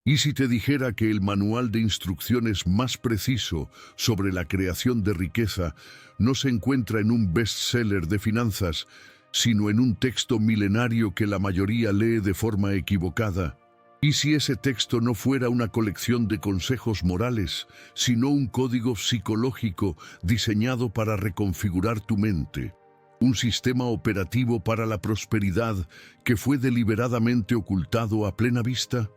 ¿Y si te dijera que el manual de instrucciones más preciso sobre la creación de riqueza no se encuentra en un bestseller de finanzas, sino en un texto milenario que la mayoría lee de forma equivocada? ¿Y si ese texto no fuera una colección de consejos morales, sino un código psicológico diseñado para reconfigurar tu mente? Un sistema operativo para la prosperidad que fue deliberadamente ocultado a plena vista.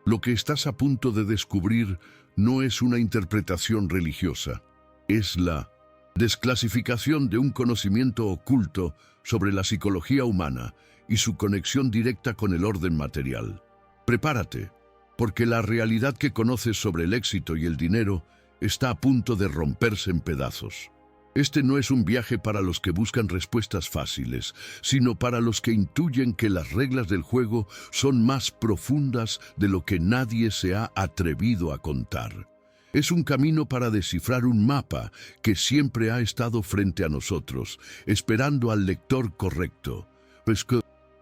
Lo que estás a punto de descubrir no es una interpretación religiosa, es la desclasificación de un conocimiento oculto sobre la psicología humana y su conexión directa con el orden material. Prepárate, porque la realidad que conoces sobre el éxito y el dinero está a punto de romperse en pedazos. Este no es un viaje para los que buscan respuestas fáciles, sino para los que intuyen que las reglas del juego son más profundas de lo que nadie se ha atrevido a contar. Es un camino para descifrar un mapa que siempre ha estado frente a nosotros, esperando al lector correcto.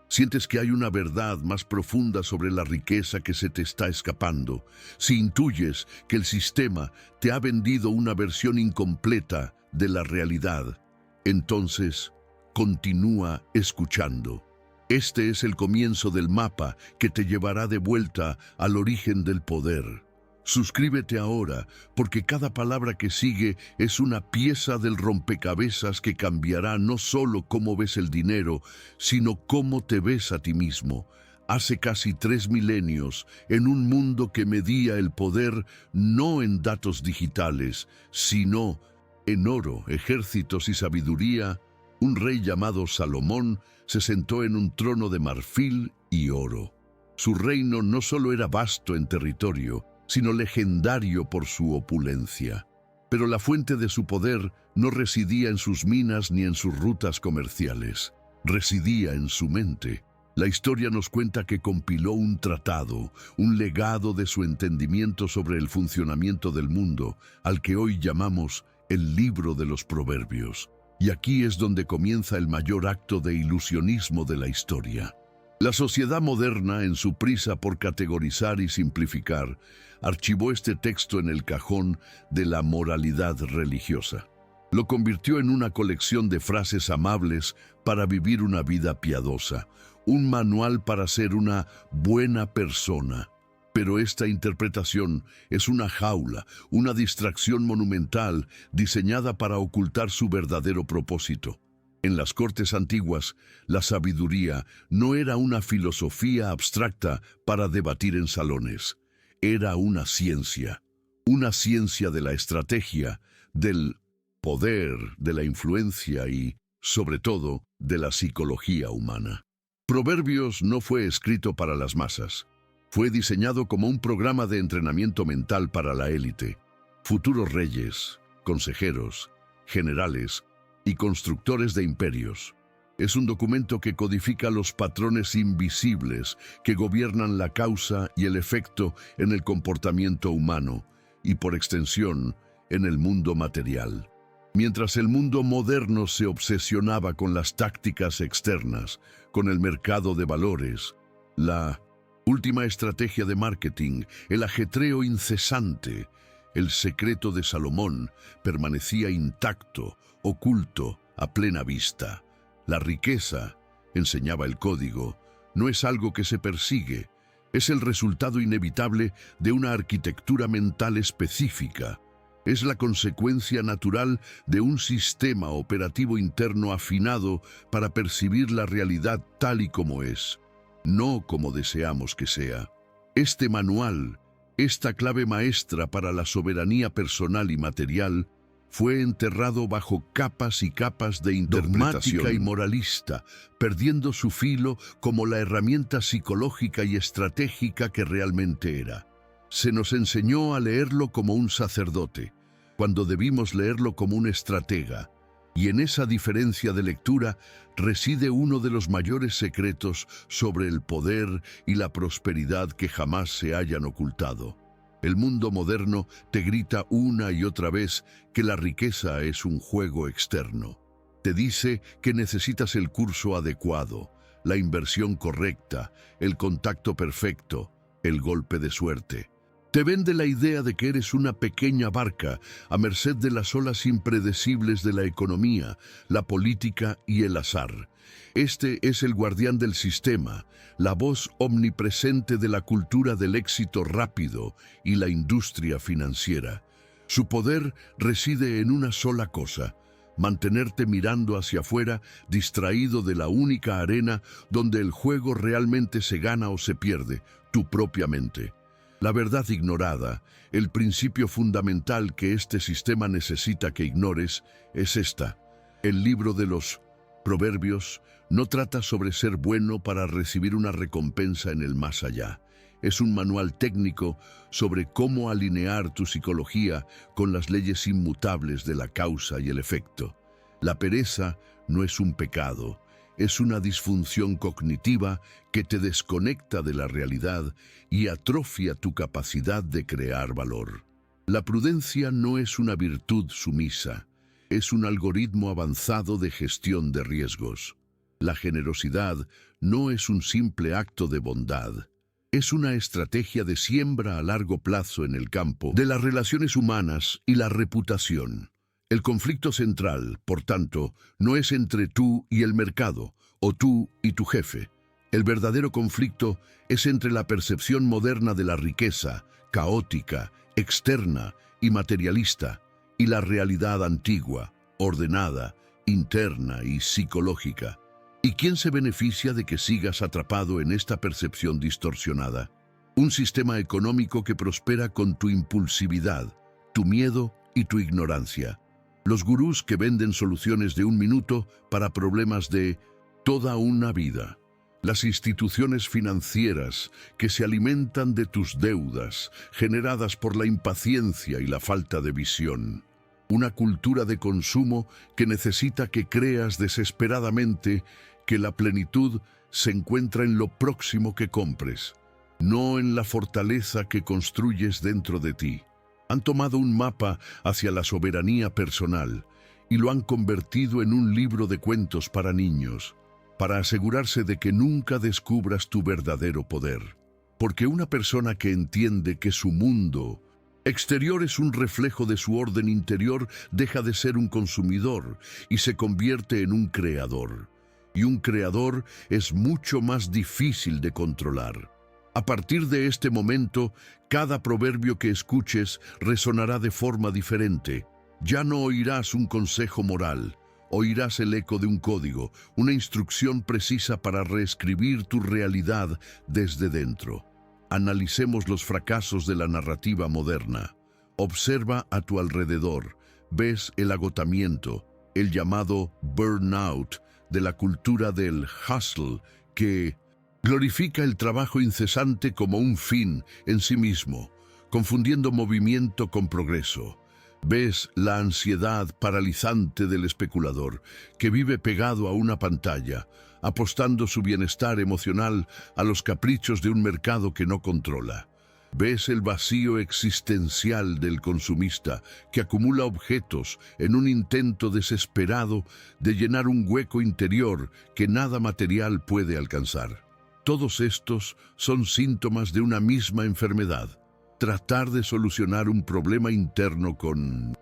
Sientes que hay una verdad más profunda sobre la riqueza que se te está escapando. Si intuyes que el sistema te ha vendido una versión incompleta de la realidad, entonces continúa escuchando. Este es el comienzo del mapa que te llevará de vuelta al origen del poder. Suscríbete ahora, porque cada palabra que sigue es una pieza del rompecabezas que cambiará no solo cómo ves el dinero, sino cómo te ves a ti mismo. Hace casi 3 milenios, en un mundo que medía el poder no en datos digitales, sino en oro, ejércitos y sabiduría, un rey llamado Salomón se sentó en un trono de marfil y oro. Su reino no solo era vasto en territorio, sino legendario por su opulencia. Pero la fuente de su poder no residía en sus minas ni en sus rutas comerciales. Residía en su mente. La historia nos cuenta que compiló un tratado, un legado de su entendimiento sobre el funcionamiento del mundo, al que hoy llamamos el libro de los Proverbios. Y aquí es donde comienza el mayor acto de ilusionismo de la historia. La sociedad moderna, en su prisa por categorizar y simplificar, archivó este texto en el cajón de la moralidad religiosa. Lo convirtió en una colección de frases amables para vivir una vida piadosa, un manual para ser una buena persona. Pero esta interpretación es una jaula, una distracción monumental diseñada para ocultar su verdadero propósito. En las cortes antiguas, la sabiduría no era una filosofía abstracta para debatir en salones. Era una ciencia de la estrategia, del poder, de la influencia y, sobre todo, de la psicología humana. Proverbios no fue escrito para las masas. Fue diseñado como un programa de entrenamiento mental para la élite. Futuros reyes, consejeros, generales y constructores de imperios. Es un documento que codifica los patrones invisibles que gobiernan la causa y el efecto en el comportamiento humano y, por extensión, en el mundo material. Mientras el mundo moderno se obsesionaba con las tácticas externas, con el mercado de valores, la última estrategia de marketing, el ajetreo incesante, el secreto de Salomón permanecía intacto, oculto, a plena vista. La riqueza, enseñaba el código, no es algo que se persigue, es el resultado inevitable de una arquitectura mental específica. Es la consecuencia natural de un sistema operativo interno afinado para percibir la realidad tal y como es, no como deseamos que sea. Este manual, esta clave maestra para la soberanía personal y material, fue enterrado bajo capas y capas de interpretación dogmática y moralista, perdiendo su filo como la herramienta psicológica y estratégica que realmente era. Se nos enseñó a leerlo como un sacerdote, cuando debimos leerlo como un estratega, y en esa diferencia de lectura reside uno de los mayores secretos sobre el poder y la prosperidad que jamás se hayan ocultado. El mundo moderno te grita una y otra vez que la riqueza es un juego externo. Te dice que necesitas el curso adecuado, la inversión correcta, el contacto perfecto, el golpe de suerte. Te vende la idea de que eres una pequeña barca a merced de las olas impredecibles de la economía, la política y el azar. Este es el guardián del sistema, la voz omnipresente de la cultura del éxito rápido y la industria financiera. Su poder reside en una sola cosa: mantenerte mirando hacia afuera, distraído de la única arena donde el juego realmente se gana o se pierde, tu propia mente. La verdad ignorada, el principio fundamental que este sistema necesita que ignores, es esta. El libro de los Proverbios no trata sobre ser bueno para recibir una recompensa en el más allá. Es un manual técnico sobre cómo alinear tu psicología con las leyes inmutables de la causa y el efecto. La pereza no es un pecado, es una disfunción cognitiva que te desconecta de la realidad y atrofia tu capacidad de crear valor. La prudencia no es una virtud sumisa, es un algoritmo avanzado de gestión de riesgos. La generosidad no es un simple acto de bondad, es una estrategia de siembra a largo plazo en el campo de las relaciones humanas y la reputación. El conflicto central, por tanto, no es entre tú y el mercado, o tú y tu jefe. El verdadero conflicto es entre la percepción moderna de la riqueza, caótica, externa y materialista, y la realidad antigua, ordenada, interna y psicológica. ¿Y quién se beneficia de que sigas atrapado en esta percepción distorsionada? Un sistema económico que prospera con tu impulsividad, tu miedo y tu ignorancia. Los gurús que venden soluciones de un minuto para problemas de toda una vida. Las instituciones financieras que se alimentan de tus deudas, generadas por la impaciencia y la falta de visión. Una cultura de consumo que necesita que creas desesperadamente que la plenitud se encuentra en lo próximo que compres, no en la fortaleza que construyes dentro de ti. Han tomado un mapa hacia la soberanía personal y lo han convertido en un libro de cuentos para niños, para asegurarse de que nunca descubras tu verdadero poder. Porque una persona que entiende que su mundo exterior es un reflejo de su orden interior deja de ser un consumidor y se convierte en un creador. Y un creador es mucho más difícil de controlar. A partir de este momento, cada proverbio que escuches resonará de forma diferente. Ya no oirás un consejo moral, oirás el eco de un código, una instrucción precisa para reescribir tu realidad desde dentro. Analicemos los fracasos de la narrativa moderna. Observa a tu alrededor, ves el agotamiento, el llamado burnout de la cultura del hustle que glorifica el trabajo incesante como un fin en sí mismo, confundiendo movimiento con progreso. Ves la ansiedad paralizante del especulador, que vive pegado a una pantalla, apostando su bienestar emocional a los caprichos de un mercado que no controla. Ves el vacío existencial del consumista, que acumula objetos en un intento desesperado de llenar un hueco interior que nada material puede alcanzar. Todos estos son síntomas de una misma enfermedad. Tratar de solucionar un problema interno con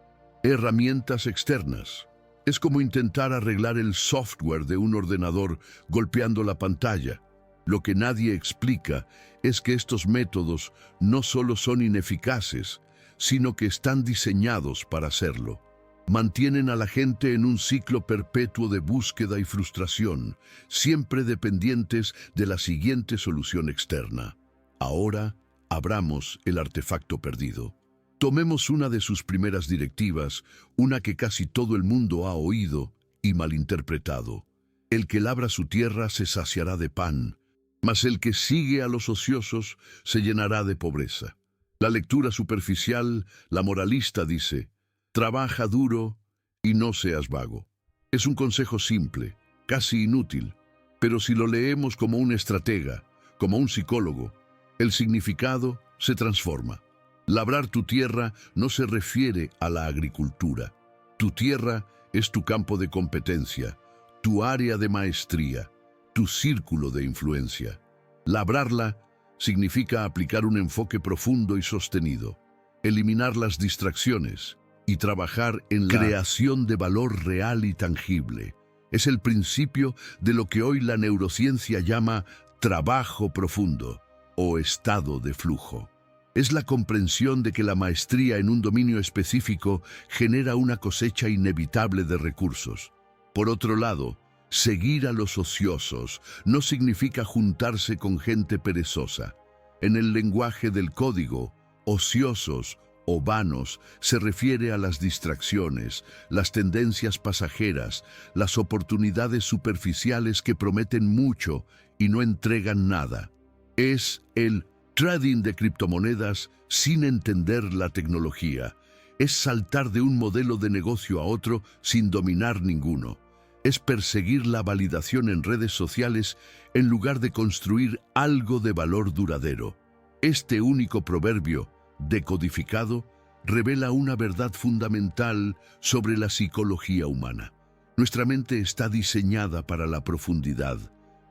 herramientas externas. Es como intentar arreglar el software de un ordenador golpeando la pantalla. Lo que nadie explica es que estos métodos no solo son ineficaces, sino que están diseñados para hacerlo. Mantienen a la gente en un ciclo perpetuo de búsqueda y frustración, siempre dependientes de la siguiente solución externa. Ahora, abramos el artefacto perdido. Tomemos una de sus primeras directivas, una que casi todo el mundo ha oído y malinterpretado. El que labra su tierra se saciará de pan, mas el que sigue a los ociosos se llenará de pobreza. La lectura superficial, la moralista dice: trabaja duro y no seas vago. Es un consejo simple, casi inútil, pero si lo leemos como un estratega, como un psicólogo, el significado se transforma. Labrar tu tierra no se refiere a la agricultura. Tu tierra es tu campo de competencia, tu área de maestría, tu círculo de influencia. Labrarla Significa aplicar un enfoque profundo y sostenido, eliminar las distracciones y trabajar en la creación de valor real y tangible. Es el principio de lo que hoy la neurociencia llama trabajo profundo o estado de flujo. Es la comprensión de que la maestría en un dominio específico genera una cosecha inevitable de recursos. Por otro lado, seguir a los ociosos no significa juntarse con gente perezosa. En el lenguaje del código, ociosos o vanos se refiere a las distracciones, las tendencias pasajeras, las oportunidades superficiales que prometen mucho y no entregan nada. Es el trading de criptomonedas sin entender la tecnología. Es saltar de un modelo de negocio a otro sin dominar ninguno. Es perseguir la validación en redes sociales en lugar de construir algo de valor duradero. Este único proverbio, decodificado, revela una verdad fundamental sobre la psicología humana. Nuestra mente está diseñada para la profundidad,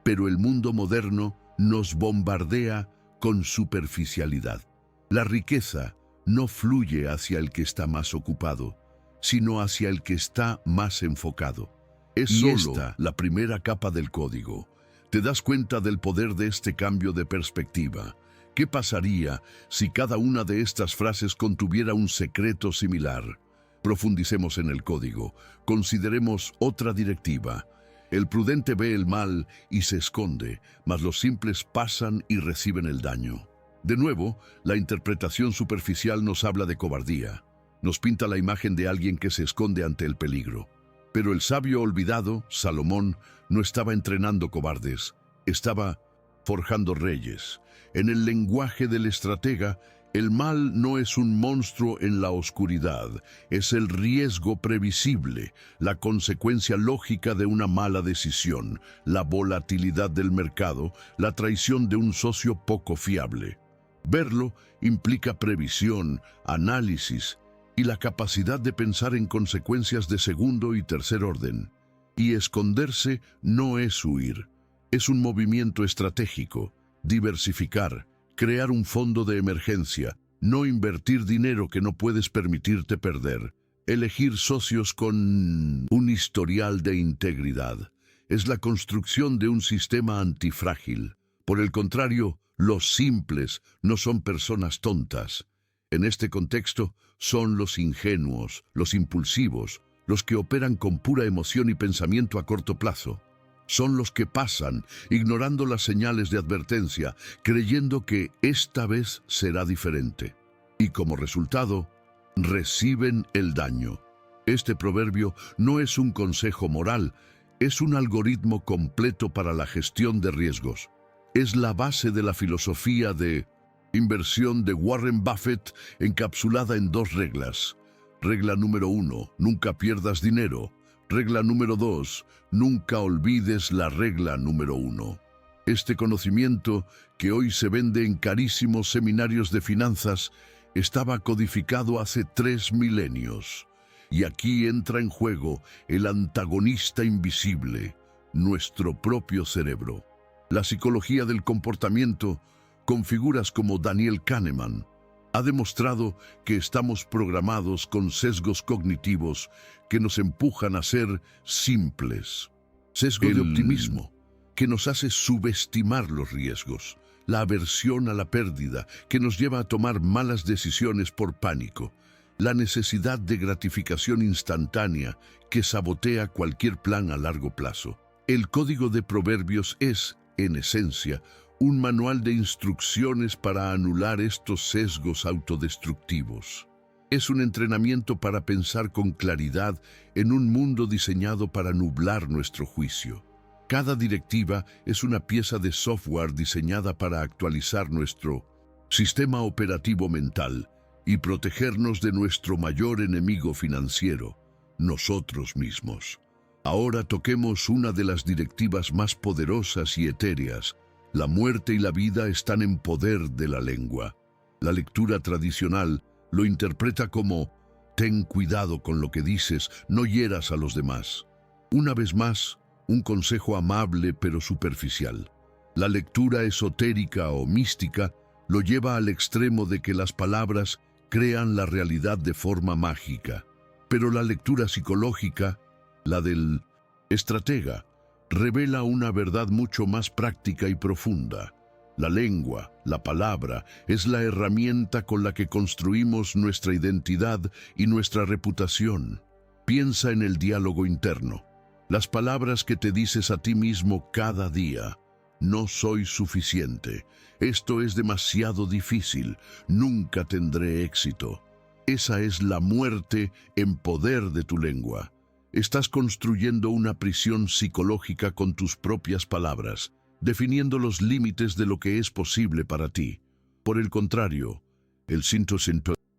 pero el mundo moderno nos bombardea con superficialidad. La riqueza no fluye hacia el que está más ocupado, sino hacia el que está más enfocado. Es solo la primera capa del código. ¿Te das cuenta del poder de este cambio de perspectiva? ¿Qué pasaría si cada una de estas frases contuviera un secreto similar? Profundicemos en el código. Consideremos otra directiva. El prudente ve el mal y se esconde, mas los simples pasan y reciben el daño. De nuevo, la interpretación superficial nos habla de cobardía. Nos pinta la imagen de alguien que se esconde ante el peligro. Pero el sabio olvidado, Salomón, no estaba entrenando cobardes, estaba forjando reyes. En el lenguaje del estratega, el mal no es un monstruo en la oscuridad, es el riesgo previsible, la consecuencia lógica de una mala decisión, la volatilidad del mercado, la traición de un socio poco fiable. Verlo implica previsión, análisis y la capacidad de pensar en consecuencias de segundo y tercer orden. Y esconderse no es huir, es un movimiento estratégico, diversificar, crear un fondo de emergencia, no invertir dinero que no puedes permitirte perder, elegir socios con un historial de integridad. Es la construcción de un sistema antifrágil. Por el contrario, los simples no son personas tontas. En este contexto, son los ingenuos, los impulsivos, los que operan con pura emoción y pensamiento a corto plazo. Son los que pasan, ignorando las señales de advertencia, creyendo que esta vez será diferente. Y como resultado, reciben el daño. Este proverbio no es un consejo moral, es un algoritmo completo para la gestión de riesgos. Es la base de la filosofía de inversión de Warren Buffett encapsulada en 2 reglas. Regla número 1, nunca pierdas dinero. Regla número 2, nunca olvides la regla número 1. Este conocimiento, que hoy se vende en carísimos seminarios de finanzas, estaba codificado hace 3 milenios. Y aquí entra en juego el antagonista invisible, nuestro propio cerebro. La psicología del comportamiento, con figuras como Daniel Kahneman, ha demostrado que estamos programados con sesgos cognitivos que nos empujan a ser simples. Sesgo de optimismo, que nos hace subestimar los riesgos. La aversión a la pérdida, que nos lleva a tomar malas decisiones por pánico. La necesidad de gratificación instantánea, que sabotea cualquier plan a largo plazo. El código de proverbios es, en esencia, un manual de instrucciones para anular estos sesgos autodestructivos. Es un entrenamiento para pensar con claridad en un mundo diseñado para nublar nuestro juicio. Cada directiva es una pieza de software diseñada para actualizar nuestro sistema operativo mental y protegernos de nuestro mayor enemigo financiero, nosotros mismos. Ahora toquemos una de las directivas más poderosas y etéreas. La muerte y la vida están en poder de la lengua. La lectura tradicional lo interpreta como: ten cuidado con lo que dices, no hieras a los demás. Una vez más, un consejo amable pero superficial. La lectura esotérica o mística lo lleva al extremo de que las palabras crean la realidad de forma mágica. Pero la lectura psicológica, la del estratega, revela una verdad mucho más práctica y profunda. La lengua, la palabra, es la herramienta con la que construimos nuestra identidad y nuestra reputación. Piensa en el diálogo interno. Las palabras que te dices a ti mismo cada día. No soy suficiente. Esto es demasiado difícil. Nunca tendré éxito. Esa es la muerte en poder de tu lengua. Estás construyendo una prisión psicológica con tus propias palabras, definiendo los límites de lo que es posible para ti. Por el contrario, el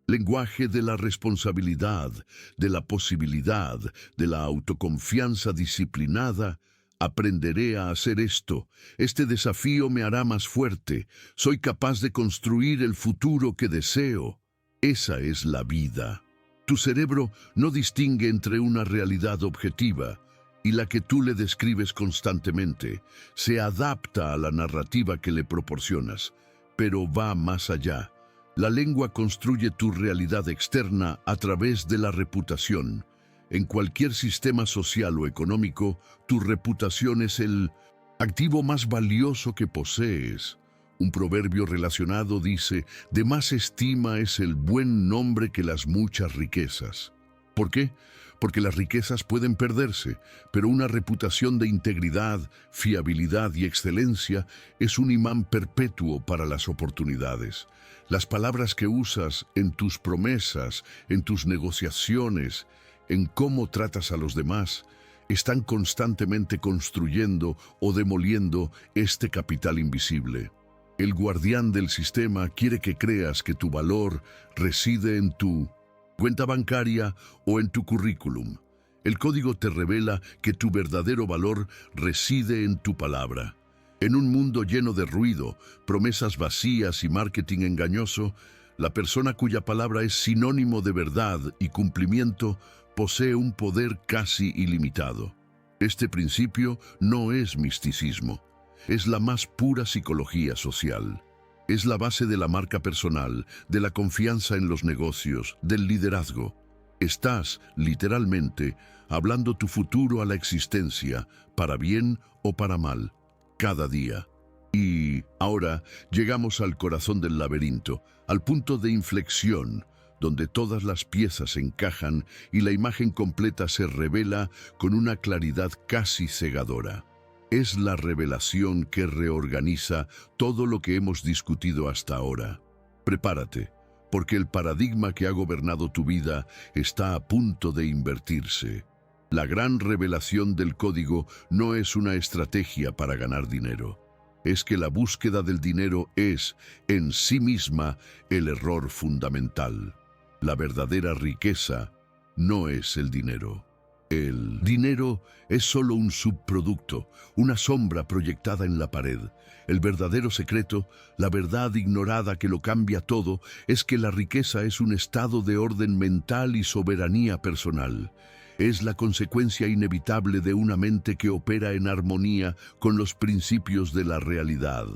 lenguaje de la responsabilidad, de la posibilidad, de la autoconfianza disciplinada. Aprenderé a hacer esto. Este desafío me hará más fuerte. Soy capaz de construir el futuro que deseo. Esa es la vida. Tu cerebro no distingue entre una realidad objetiva y la que tú le describes constantemente. Se adapta a la narrativa que le proporcionas, pero va más allá. La lengua construye tu realidad externa a través de la reputación. En cualquier sistema social o económico, tu reputación es el activo más valioso que posees. Un proverbio relacionado dice, de más estima es el buen nombre que las muchas riquezas. ¿Por qué? Porque las riquezas pueden perderse, pero una reputación de integridad, fiabilidad y excelencia es un imán perpetuo para las oportunidades. Las palabras que usas en tus promesas, en tus negociaciones, en cómo tratas a los demás, están constantemente construyendo o demoliendo este capital invisible. El guardián del sistema quiere que creas que tu valor reside en tu cuenta bancaria o en tu currículum. El código te revela que tu verdadero valor reside en tu palabra. En un mundo lleno de ruido, promesas vacías y marketing engañoso, la persona cuya palabra es sinónimo de verdad y cumplimiento posee un poder casi ilimitado. Este principio no es misticismo, es la más pura psicología social. Es la base de la marca personal, de la confianza en los negocios, del liderazgo. Estás, literalmente, hablando tu futuro a la existencia, para bien o para mal, cada día. Y ahora llegamos al corazón del laberinto, al punto de inflexión, donde todas las piezas encajan y la imagen completa se revela con una claridad casi cegadora. Es la revelación que reorganiza todo lo que hemos discutido hasta ahora. Prepárate, porque el paradigma que ha gobernado tu vida está a punto de invertirse. La gran revelación del código no es una estrategia para ganar dinero. Es que la búsqueda del dinero es, en sí misma, el error fundamental. La verdadera riqueza no es el dinero. El dinero es solo un subproducto, una sombra proyectada en la pared. El verdadero secreto, la verdad ignorada que lo cambia todo, es que la riqueza es un estado de orden mental y soberanía personal. Es la consecuencia inevitable de una mente que opera en armonía con los principios de la realidad.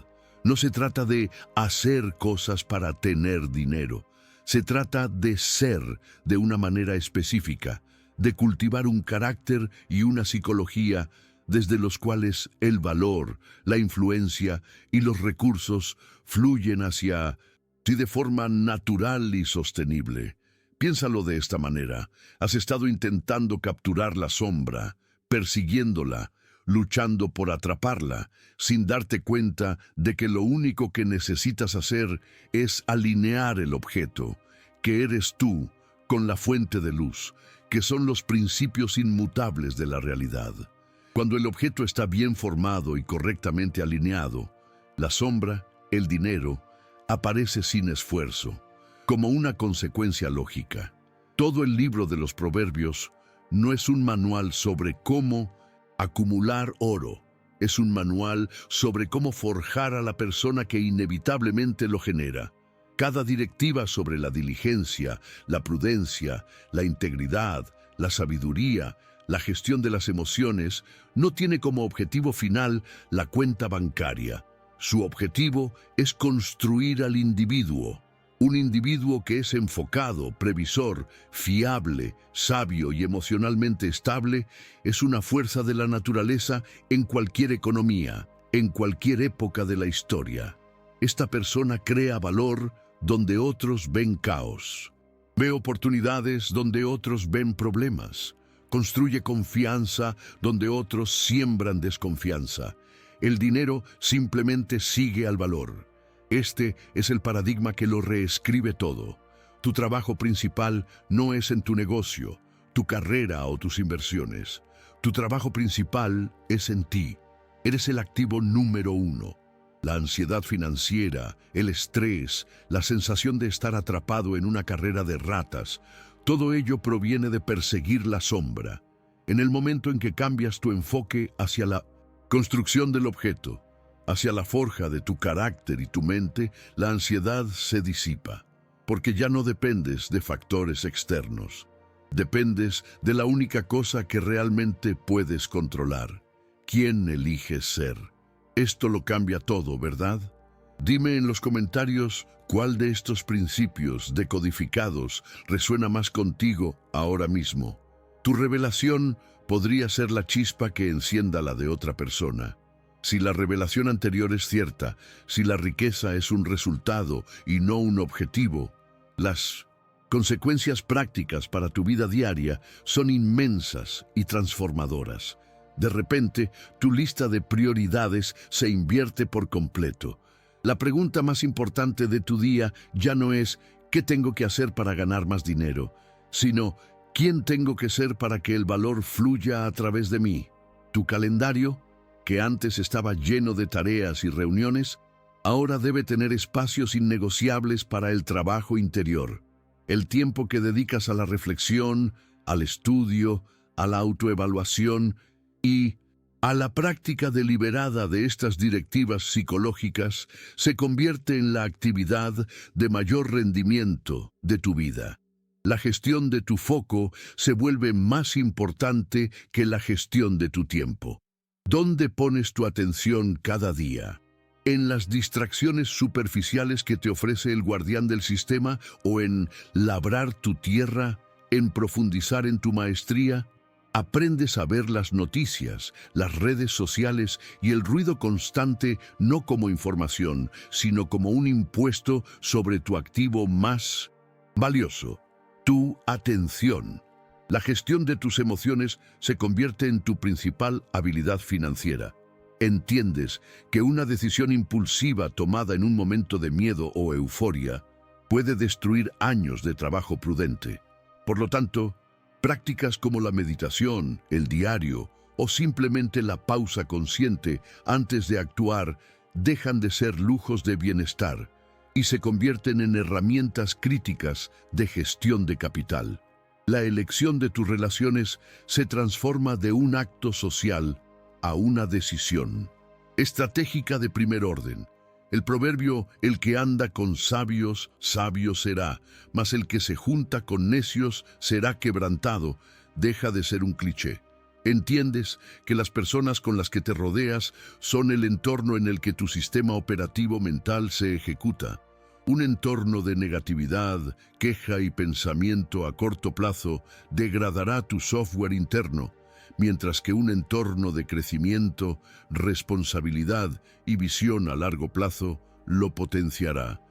No se trata de hacer cosas para tener dinero. Se trata de ser de una manera específica, de cultivar un carácter y una psicología desde los cuales el valor, la influencia y los recursos fluyen hacia ti de forma natural y sostenible. Piénsalo de esta manera. Has estado intentando capturar la sombra, persiguiéndola, luchando por atraparla, sin darte cuenta de que lo único que necesitas hacer es alinear el objeto, que eres tú, con la fuente de luz, que son los principios inmutables de la realidad. Cuando el objeto está bien formado y correctamente alineado, la sombra, el dinero, aparece sin esfuerzo, como una consecuencia lógica. Todo el libro de los Proverbios no es un manual sobre cómo acumular oro, es un manual sobre cómo forjar a la persona que inevitablemente lo genera. Cada directiva sobre la diligencia, la prudencia, la integridad, la sabiduría, la gestión de las emociones, no tiene como objetivo final la cuenta bancaria. Su objetivo es construir al individuo. Un individuo que es enfocado, previsor, fiable, sabio y emocionalmente estable es una fuerza de la naturaleza en cualquier economía, en cualquier época de la historia. Esta persona crea valor donde otros ven caos. Ve oportunidades donde otros ven problemas. Construye confianza donde otros siembran desconfianza. El dinero simplemente sigue al valor. Este es el paradigma que lo reescribe todo. Tu trabajo principal no es en tu negocio, tu carrera o tus inversiones. Tu trabajo principal es en ti. Eres el activo número uno. La ansiedad financiera, el estrés, la sensación de estar atrapado en una carrera de ratas, todo ello proviene de perseguir la sombra. En el momento en que cambias tu enfoque hacia la construcción del objeto, hacia la forja de tu carácter y tu mente, la ansiedad se disipa, porque ya no dependes de factores externos. Dependes de la única cosa que realmente puedes controlar. ¿Quién eliges ser? Esto lo cambia todo, ¿verdad? Dime en los comentarios cuál de estos principios decodificados resuena más contigo ahora mismo. Tu revelación podría ser la chispa que encienda la de otra persona. Si la revelación anterior es cierta, si la riqueza es un resultado y no un objetivo, las consecuencias prácticas para tu vida diaria son inmensas y transformadoras. De repente, tu lista de prioridades se invierte por completo. La pregunta más importante de tu día ya no es ¿qué tengo que hacer para ganar más dinero?, sino ¿quién tengo que ser para que el valor fluya a través de mí? Tu calendario, que antes estaba lleno de tareas y reuniones, ahora debe tener espacios innegociables para el trabajo interior. El tiempo que dedicas a la reflexión, al estudio, a la autoevaluación y a la práctica deliberada de estas directivas psicológicas se convierte en la actividad de mayor rendimiento de tu vida. La gestión de tu foco se vuelve más importante que la gestión de tu tiempo. ¿Dónde pones tu atención cada día? ¿En las distracciones superficiales que te ofrece el guardián del sistema o en labrar tu tierra, en profundizar en tu maestría? Aprendes a ver las noticias, las redes sociales y el ruido constante no como información, sino como un impuesto sobre tu activo más valioso, tu atención. La gestión de tus emociones se convierte en tu principal habilidad financiera. Entiendes que una decisión impulsiva tomada en un momento de miedo o euforia puede destruir años de trabajo prudente. Por lo tanto, prácticas como la meditación, el diario o simplemente la pausa consciente antes de actuar dejan de ser lujos de bienestar y se convierten en herramientas críticas de gestión de capital. La elección de tus relaciones se transforma de un acto social a una decisión estratégica de primer orden. El proverbio, el que anda con sabios, sabio será, mas el que se junta con necios será quebrantado, deja de ser un cliché. Entiendes que las personas con las que te rodeas son el entorno en el que tu sistema operativo mental se ejecuta. Un entorno de negatividad, queja y pensamiento a corto plazo degradará tu software interno, mientras que un entorno de crecimiento, responsabilidad y visión a largo plazo lo potenciará.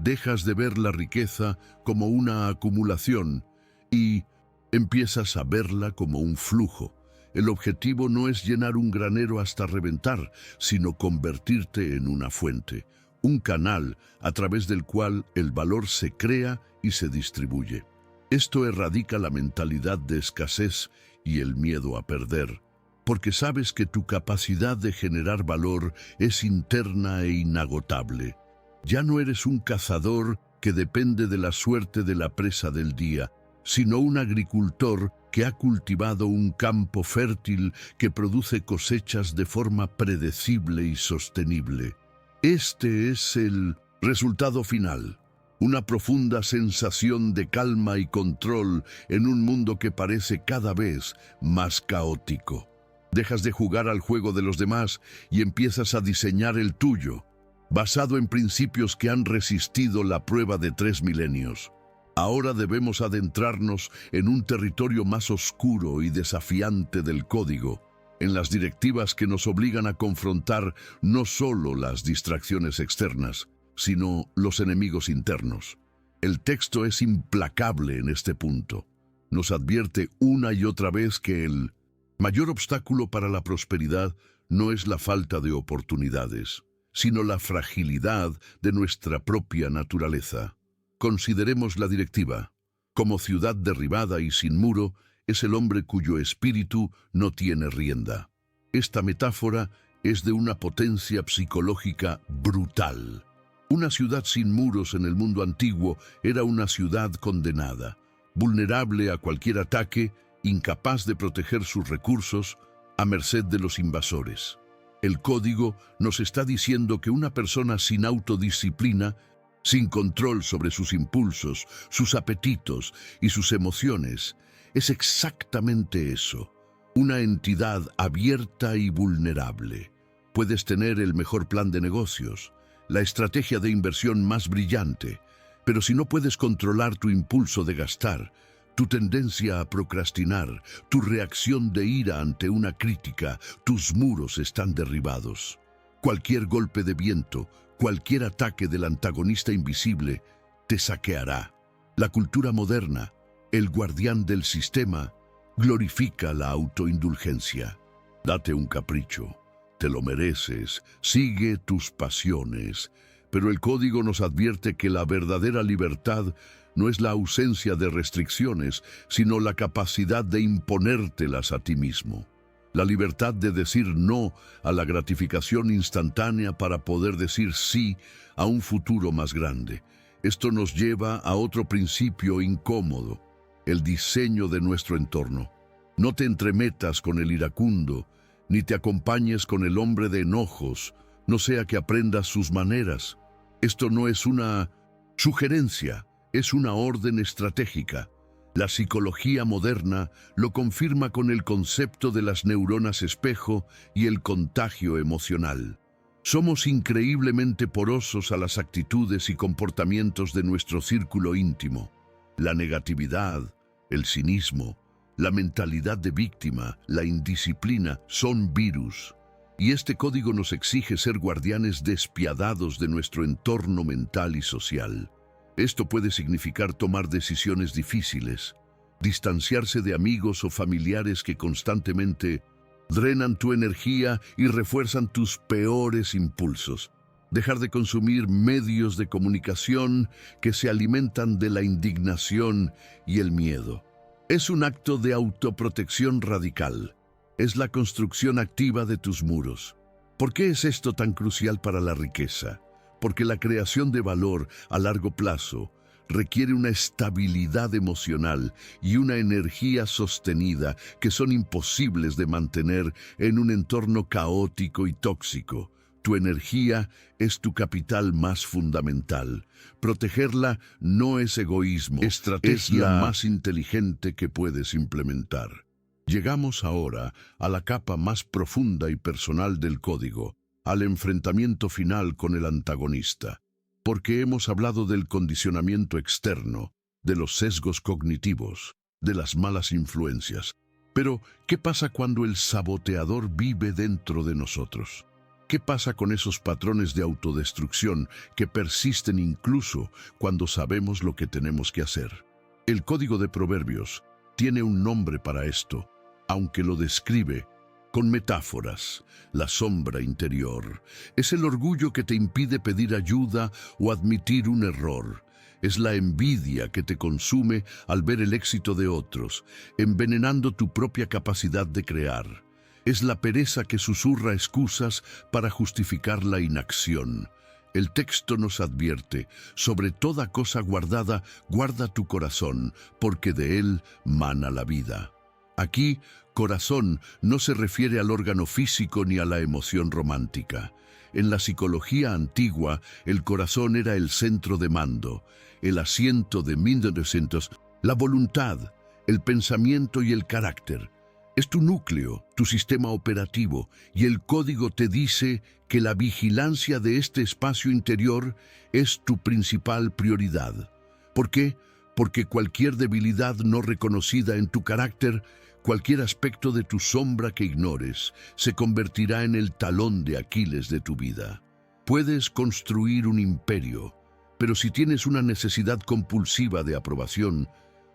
Dejas de ver la riqueza como una acumulación y empiezas a verla como un flujo. El objetivo no es llenar un granero hasta reventar, sino convertirte en una fuente, un canal a través del cual el valor se crea y se distribuye. Esto erradica la mentalidad de escasez y el miedo a perder, porque sabes que tu capacidad de generar valor es interna e inagotable. Ya no eres un cazador que depende de la suerte de la presa del día, sino un agricultor que ha cultivado un campo fértil que produce cosechas de forma predecible y sostenible. Este es el resultado final. Una profunda sensación de calma y control en un mundo que parece cada vez más caótico. Dejas de jugar al juego de los demás y empiezas a diseñar el tuyo. basado en principios que han resistido la prueba de 3 milenios. Ahora debemos adentrarnos en un territorio más oscuro y desafiante del código, en las directivas que nos obligan a confrontar no solo las distracciones externas, sino los enemigos internos. El texto es implacable en este punto. Nos advierte una y otra vez que el mayor obstáculo para la prosperidad no es la falta de oportunidades, sino la fragilidad de nuestra propia naturaleza. Consideremos la directiva. Como ciudad derribada y sin muro, es el hombre cuyo espíritu no tiene rienda. Esta metáfora es de una potencia psicológica brutal. Una ciudad sin muros en el mundo antiguo era una ciudad condenada, vulnerable a cualquier ataque, incapaz de proteger sus recursos, a merced de los invasores. El código nos está diciendo que una persona sin autodisciplina, sin control sobre sus impulsos, sus apetitos y sus emociones, es exactamente eso, una entidad abierta y vulnerable. Puedes tener el mejor plan de negocios, la estrategia de inversión más brillante, pero si no puedes controlar tu impulso de gastar, tu tendencia a procrastinar, tu reacción de ira ante una crítica, tus muros están derribados. Cualquier golpe de viento, cualquier ataque del antagonista invisible, te saqueará. La cultura moderna, el guardián del sistema, glorifica la autoindulgencia. Date un capricho, te lo mereces, sigue tus pasiones. Pero el código nos advierte que la verdadera libertad no es la ausencia de restricciones, sino la capacidad de imponértelas a ti mismo. La libertad de decir no a la gratificación instantánea para poder decir sí a un futuro más grande. Esto nos lleva a otro principio incómodo, el diseño de nuestro entorno. No te entremetas con el iracundo, ni te acompañes con el hombre de enojos, no sea que aprendas sus maneras. Esto no es una sugerencia, es una orden estratégica. La psicología moderna lo confirma con el concepto de las neuronas espejo y el contagio emocional. Somos increíblemente porosos a las actitudes y comportamientos de nuestro círculo íntimo. La negatividad, el cinismo, la mentalidad de víctima, la indisciplina son virus. Y este código nos exige ser guardianes despiadados de nuestro entorno mental y social. Esto puede significar tomar decisiones difíciles, distanciarse de amigos o familiares que constantemente drenan tu energía y refuerzan tus peores impulsos. Dejar de consumir medios de comunicación que se alimentan de la indignación y el miedo. Es un acto de autoprotección radical. Es la construcción activa de tus muros. ¿Por qué es esto tan crucial para la riqueza? Porque la creación de valor a largo plazo requiere una estabilidad emocional y una energía sostenida que son imposibles de mantener en un entorno caótico y tóxico. Tu energía es tu capital más fundamental. Protegerla no es egoísmo, es la más inteligente que puedes implementar. Llegamos ahora a la capa más profunda y personal del código, al enfrentamiento final con el antagonista. Porque hemos hablado del condicionamiento externo, de los sesgos cognitivos, de las malas influencias. Pero, ¿qué pasa cuando el saboteador vive dentro de nosotros? ¿Qué pasa con esos patrones de autodestrucción que persisten incluso cuando sabemos lo que tenemos que hacer? El Código de Proverbios tiene un nombre para esto, aunque lo describe con metáforas. La sombra interior es el orgullo que te impide pedir ayuda o admitir un error. Es la envidia que te consume al ver el éxito de otros, envenenando tu propia capacidad de crear. Es la pereza que susurra excusas para justificar la inacción. El texto nos advierte, sobre toda cosa guardada, guarda tu corazón, porque de él mana la vida. Aquí, corazón no se refiere al órgano físico ni a la emoción romántica. En la psicología antigua, el corazón era el centro de mando, el asiento de 1900, la voluntad, el pensamiento y el carácter. Es tu núcleo, tu sistema operativo, y el código te dice que la vigilancia de este espacio interior es tu principal prioridad. ¿Por qué? Porque cualquier debilidad no reconocida en tu carácter, cualquier aspecto de tu sombra que ignores, se convertirá en el talón de Aquiles de tu vida. Puedes construir un imperio, pero si tienes una necesidad compulsiva de aprobación,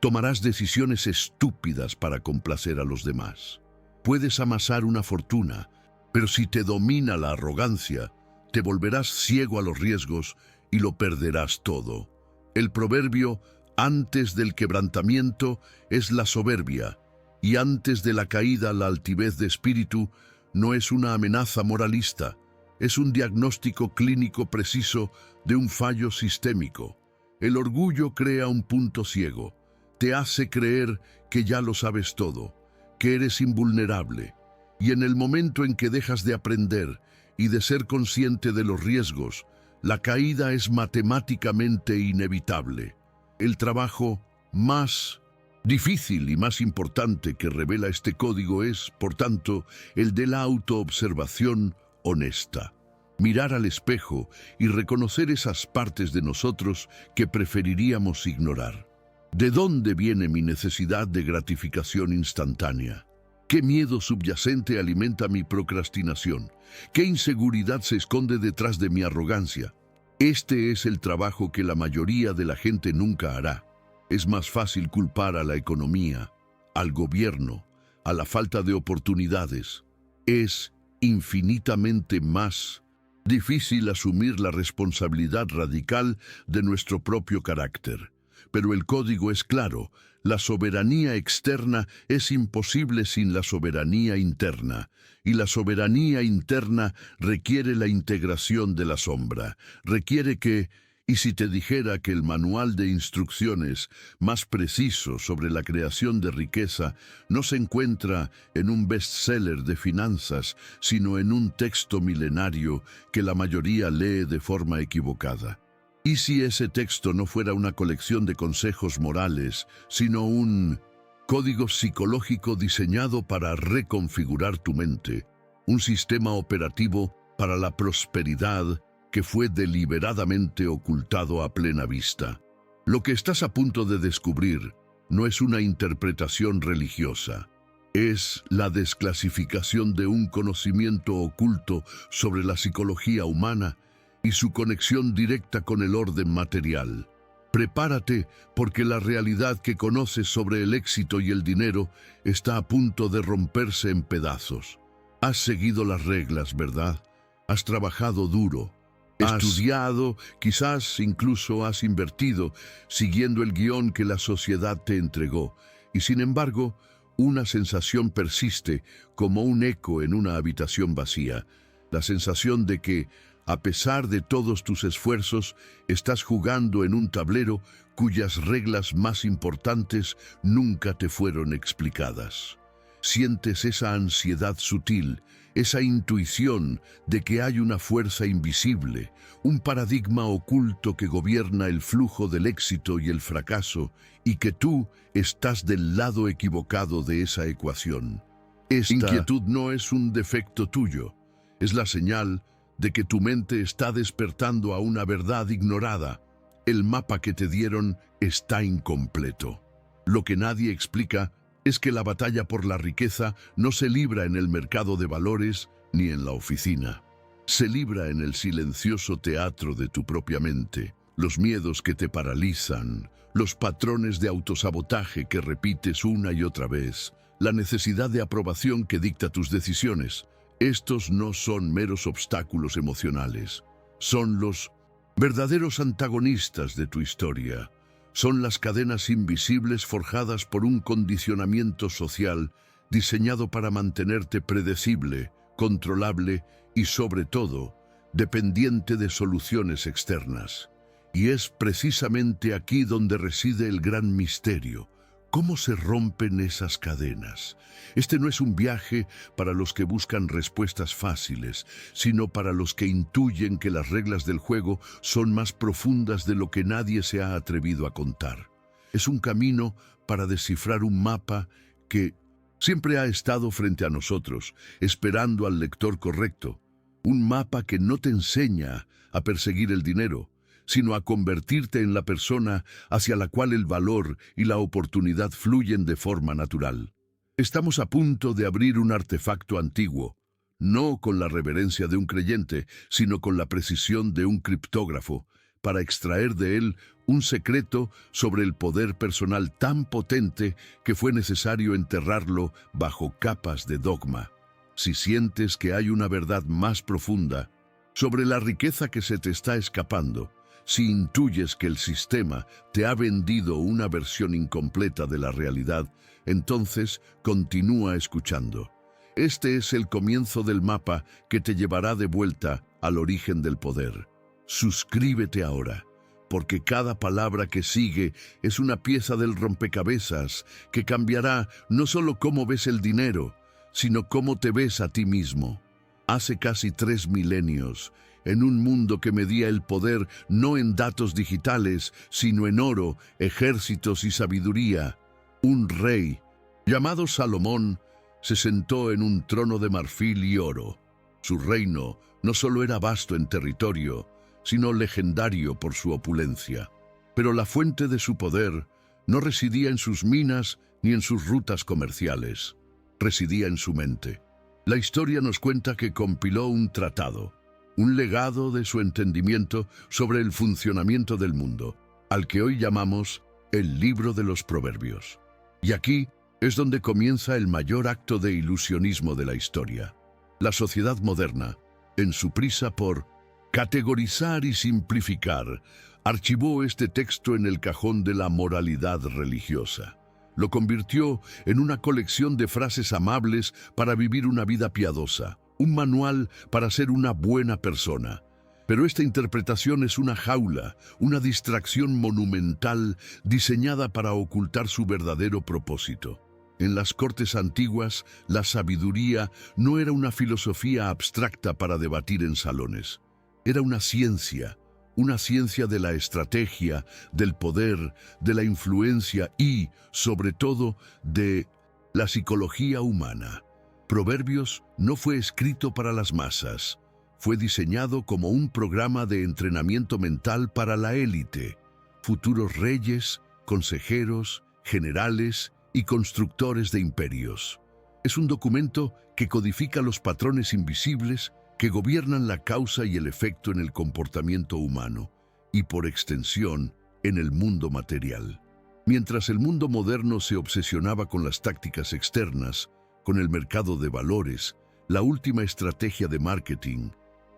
tomarás decisiones estúpidas para complacer a los demás. Puedes amasar una fortuna, pero si te domina la arrogancia, te volverás ciego a los riesgos y lo perderás todo. El proverbio, antes del quebrantamiento, es la soberbia, y antes de la caída la altivez de espíritu, no es una amenaza moralista, es un diagnóstico clínico preciso de un fallo sistémico. El orgullo crea un punto ciego. Te hace creer que ya lo sabes todo, que eres invulnerable. Y en el momento en que dejas de aprender y de ser consciente de los riesgos, la caída es matemáticamente inevitable. El trabajo más difícil y más importante que revela este código es, por tanto, el de la autoobservación honesta. Mirar al espejo y reconocer esas partes de nosotros que preferiríamos ignorar. ¿De dónde viene mi necesidad de gratificación instantánea? ¿Qué miedo subyacente alimenta mi procrastinación? ¿Qué inseguridad se esconde detrás de mi arrogancia? Este es el trabajo que la mayoría de la gente nunca hará. Es más fácil culpar a la economía, al gobierno, a la falta de oportunidades. Es infinitamente más difícil asumir la responsabilidad radical de nuestro propio carácter. Pero el código es claro, la soberanía externa es imposible sin la soberanía interna, y la soberanía interna requiere la integración de la sombra, requiere que, y si te dijera que el manual de instrucciones más preciso sobre la creación de riqueza no se encuentra en un bestseller de finanzas, sino en un texto milenario que la mayoría lee de forma equivocada. ¿Y si ese texto no fuera una colección de consejos morales, sino un código psicológico diseñado para reconfigurar tu mente, un sistema operativo para la prosperidad que fue deliberadamente ocultado a plena vista? Lo que estás a punto de descubrir no es una interpretación religiosa, es la desclasificación de un conocimiento oculto sobre la psicología humana y su conexión directa con el orden material. Prepárate, porque la realidad que conoces sobre el éxito y el dinero está a punto de romperse en pedazos. Has seguido las reglas, ¿verdad? Has trabajado duro, has estudiado, quizás incluso has invertido, siguiendo el guión que la sociedad te entregó. Y sin embargo, una sensación persiste como un eco en una habitación vacía. La sensación de que, a pesar de todos tus esfuerzos, estás jugando en un tablero cuyas reglas más importantes nunca te fueron explicadas. Sientes esa ansiedad sutil, esa intuición de que hay una fuerza invisible, un paradigma oculto que gobierna el flujo del éxito y el fracaso, y que tú estás del lado equivocado de esa ecuación. Esta inquietud no es un defecto tuyo, es la señal de que tu mente está despertando a una verdad ignorada. El mapa que te dieron está incompleto. Lo que nadie explica es que la batalla por la riqueza no se libra en el mercado de valores ni en la oficina. Se libra en el silencioso teatro de tu propia mente, los miedos que te paralizan, los patrones de autosabotaje que repites una y otra vez, la necesidad de aprobación que dicta tus decisiones. Estos no son meros obstáculos emocionales, son los verdaderos antagonistas de tu historia. Son las cadenas invisibles forjadas por un condicionamiento social diseñado para mantenerte predecible, controlable y, sobre todo, dependiente de soluciones externas. Y es precisamente aquí donde reside el gran misterio. ¿Cómo se rompen esas cadenas? Este no es un viaje para los que buscan respuestas fáciles, sino para los que intuyen que las reglas del juego son más profundas de lo que nadie se ha atrevido a contar. Es un camino para descifrar un mapa que Siempre ha estado frente a nosotros, esperando al lector correcto. Un mapa que no te enseña a perseguir el dinero, sino a convertirte en la persona hacia la cual el valor y la oportunidad fluyen de forma natural. Estamos a punto de abrir un artefacto antiguo, no con la reverencia de un creyente, sino con la precisión de un criptógrafo, para extraer de él un secreto sobre el poder personal tan potente que fue necesario enterrarlo bajo capas de dogma. Si sientes que hay una verdad más profunda sobre la riqueza que se te está escapando, si intuyes que el sistema te ha vendido una versión incompleta de la realidad, entonces continúa escuchando. Este es el comienzo del mapa que te llevará de vuelta al origen del poder. Suscríbete ahora, porque cada palabra que sigue es una pieza del rompecabezas que cambiará no solo cómo ves el dinero, sino cómo te ves a ti mismo. Hace casi 3 milenios, en un mundo que medía el poder no en datos digitales, sino en oro, ejércitos y sabiduría, un rey, llamado Salomón, se sentó en un trono de marfil y oro. Su reino no solo era vasto en territorio, sino legendario por su opulencia. Pero la fuente de su poder no residía en sus minas ni en sus rutas comerciales. Residía en su mente. La historia nos cuenta que compiló un tratado, un legado de su entendimiento sobre el funcionamiento del mundo, al que hoy llamamos el Libro de los Proverbios. Y aquí es donde comienza el mayor acto de ilusionismo de la historia. La sociedad moderna, en su prisa por categorizar y simplificar, archivó este texto en el cajón de la moralidad religiosa. Lo convirtió en una colección de frases amables para vivir una vida piadosa, un manual para ser una buena persona. Pero esta interpretación es una jaula, una distracción monumental diseñada para ocultar su verdadero propósito. En las cortes antiguas, la sabiduría no era una filosofía abstracta para debatir en salones. Era una ciencia de la estrategia, del poder, de la influencia y, sobre todo, de la psicología humana. Proverbios no fue escrito para las masas. Fue diseñado como un programa de entrenamiento mental para la élite, futuros reyes, consejeros, generales y constructores de imperios. Es un documento que codifica los patrones invisibles que gobiernan la causa y el efecto en el comportamiento humano y, por extensión, en el mundo material. Mientras el mundo moderno se obsesionaba con las tácticas externas, con el mercado de valores, la última estrategia de marketing,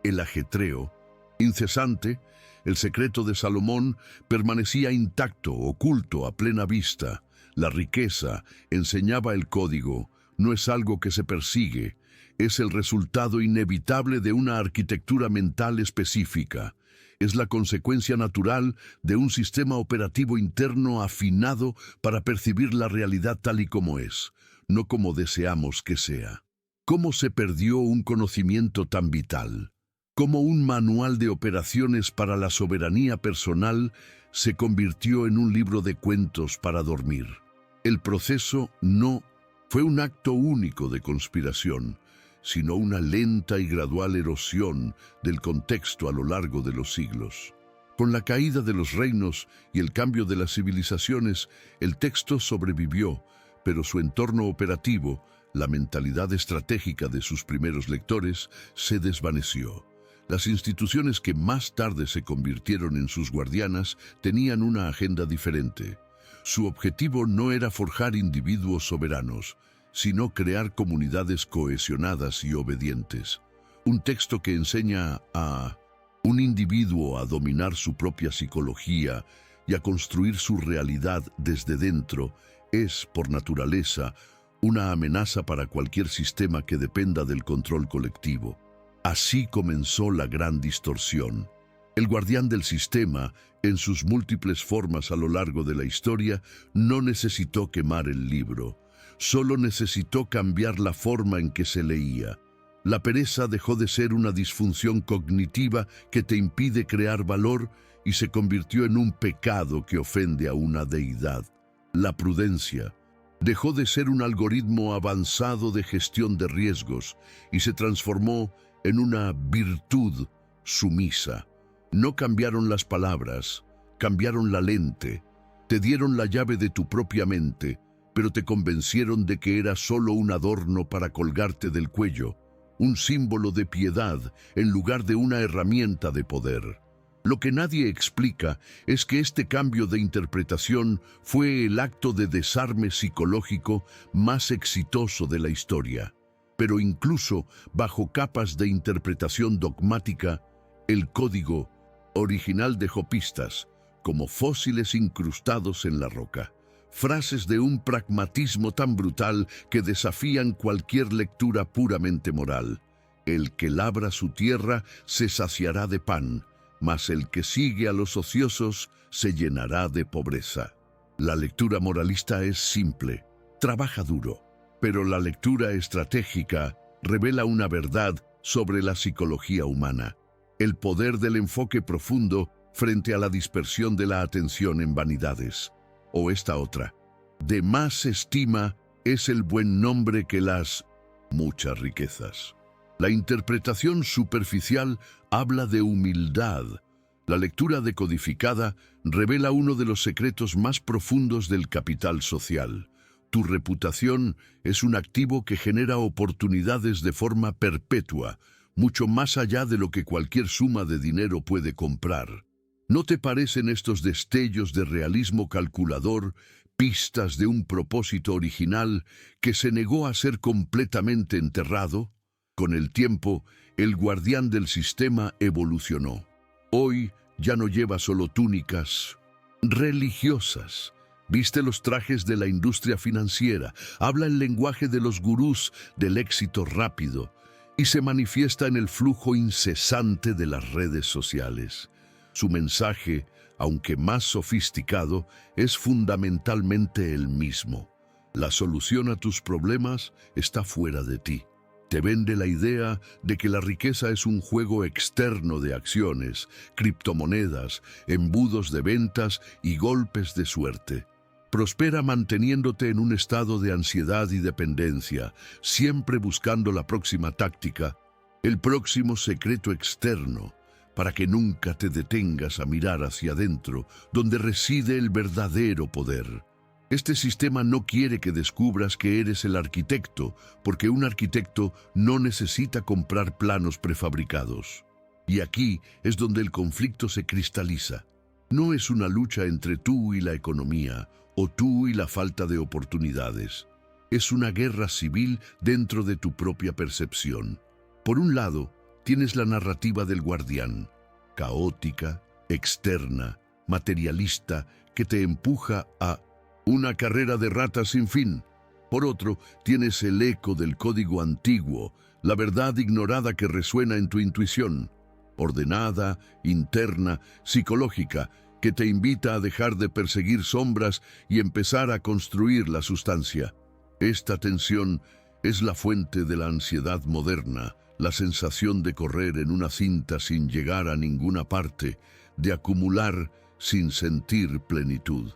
el ajetreo incesante, el secreto de Salomón permanecía intacto, oculto, a plena vista. La riqueza, enseñaba el código, no es algo que se persigue, es el resultado inevitable de una arquitectura mental específica. Es la consecuencia natural de un sistema operativo interno afinado para percibir la realidad tal y como es, no como deseamos que sea. ¿Cómo se perdió un conocimiento tan vital? ¿Cómo un manual de operaciones para la soberanía personal se convirtió en un libro de cuentos para dormir? El proceso no fue un acto único de conspiración, sino una lenta y gradual erosión del contexto a lo largo de los siglos. Con la caída de los reinos y el cambio de las civilizaciones, el texto sobrevivió, pero su entorno operativo, la mentalidad estratégica de sus primeros lectores, se desvaneció. Las instituciones que más tarde se convirtieron en sus guardianas tenían una agenda diferente. Su objetivo no era forjar individuos soberanos, sino crear comunidades cohesionadas y obedientes. Un texto que enseña a un individuo a dominar su propia psicología y a construir su realidad desde dentro es, por naturaleza, una amenaza para cualquier sistema que dependa del control colectivo. Así comenzó la gran distorsión. El guardián del sistema, en sus múltiples formas a lo largo de la historia, no necesitó quemar el libro. Solo necesitó cambiar la forma en que se leía. La pereza dejó de ser una disfunción cognitiva que te impide crear valor y se convirtió en un pecado que ofende a una deidad. La prudencia Dejó de ser un algoritmo avanzado de gestión de riesgos y se transformó en una virtud sumisa. No cambiaron las palabras, cambiaron la lente. Te dieron la llave de tu propia mente, pero te convencieron de que era solo un adorno para colgarte del cuello, un símbolo de piedad en lugar de una herramienta de poder. Lo que nadie explica es que este cambio de interpretación fue el acto de desarme psicológico más exitoso de la historia. Pero incluso bajo capas de interpretación dogmática, el código original dejó pistas, como fósiles incrustados en la roca. Frases de un pragmatismo tan brutal que desafían cualquier lectura puramente moral. El que labra su tierra se saciará de pan, mas el que sigue a los ociosos se llenará de pobreza. La lectura moralista es simple, trabaja duro, pero la lectura estratégica revela una verdad sobre la psicología humana, el poder del enfoque profundo frente a la dispersión de la atención en vanidades. O esta otra, de más estima es el buen nombre que las muchas riquezas. La interpretación superficial habla de humildad. La lectura decodificada revela uno de los secretos más profundos del capital social. Tu reputación es un activo que genera oportunidades de forma perpetua, mucho más allá de lo que cualquier suma de dinero puede comprar. ¿No te parecen estos destellos de realismo calculador, pistas de un propósito original que se negó a ser completamente enterrado? Con el tiempo, el guardián del sistema evolucionó. Hoy ya no lleva solo túnicas religiosas. Viste los trajes de la industria financiera, habla el lenguaje de los gurús del éxito rápido y se manifiesta en el flujo incesante de las redes sociales. Su mensaje, aunque más sofisticado, es fundamentalmente el mismo. La solución a tus problemas está fuera de ti. Te vende la idea de que la riqueza es un juego externo de acciones, criptomonedas, embudos de ventas y golpes de suerte. Prospera manteniéndote en un estado de ansiedad y dependencia, siempre buscando la próxima táctica, el próximo secreto externo, para que nunca te detengas a mirar hacia adentro, donde reside el verdadero poder. Este sistema no quiere que descubras que eres el arquitecto, porque un arquitecto no necesita comprar planos prefabricados. Y aquí es donde el conflicto se cristaliza. No es una lucha entre tú y la economía, o tú y la falta de oportunidades. Es una guerra civil dentro de tu propia percepción. Por un lado, tienes la narrativa del guardián, caótica, externa, materialista, que te empuja a una carrera de ratas sin fin. Por otro, tienes el eco del código antiguo, la verdad ignorada que resuena en tu intuición, ordenada, interna, psicológica, que te invita a dejar de perseguir sombras y empezar a construir la sustancia. Esta tensión es la fuente de la ansiedad moderna, la sensación de correr en una cinta sin llegar a ninguna parte, de acumular sin sentir plenitud.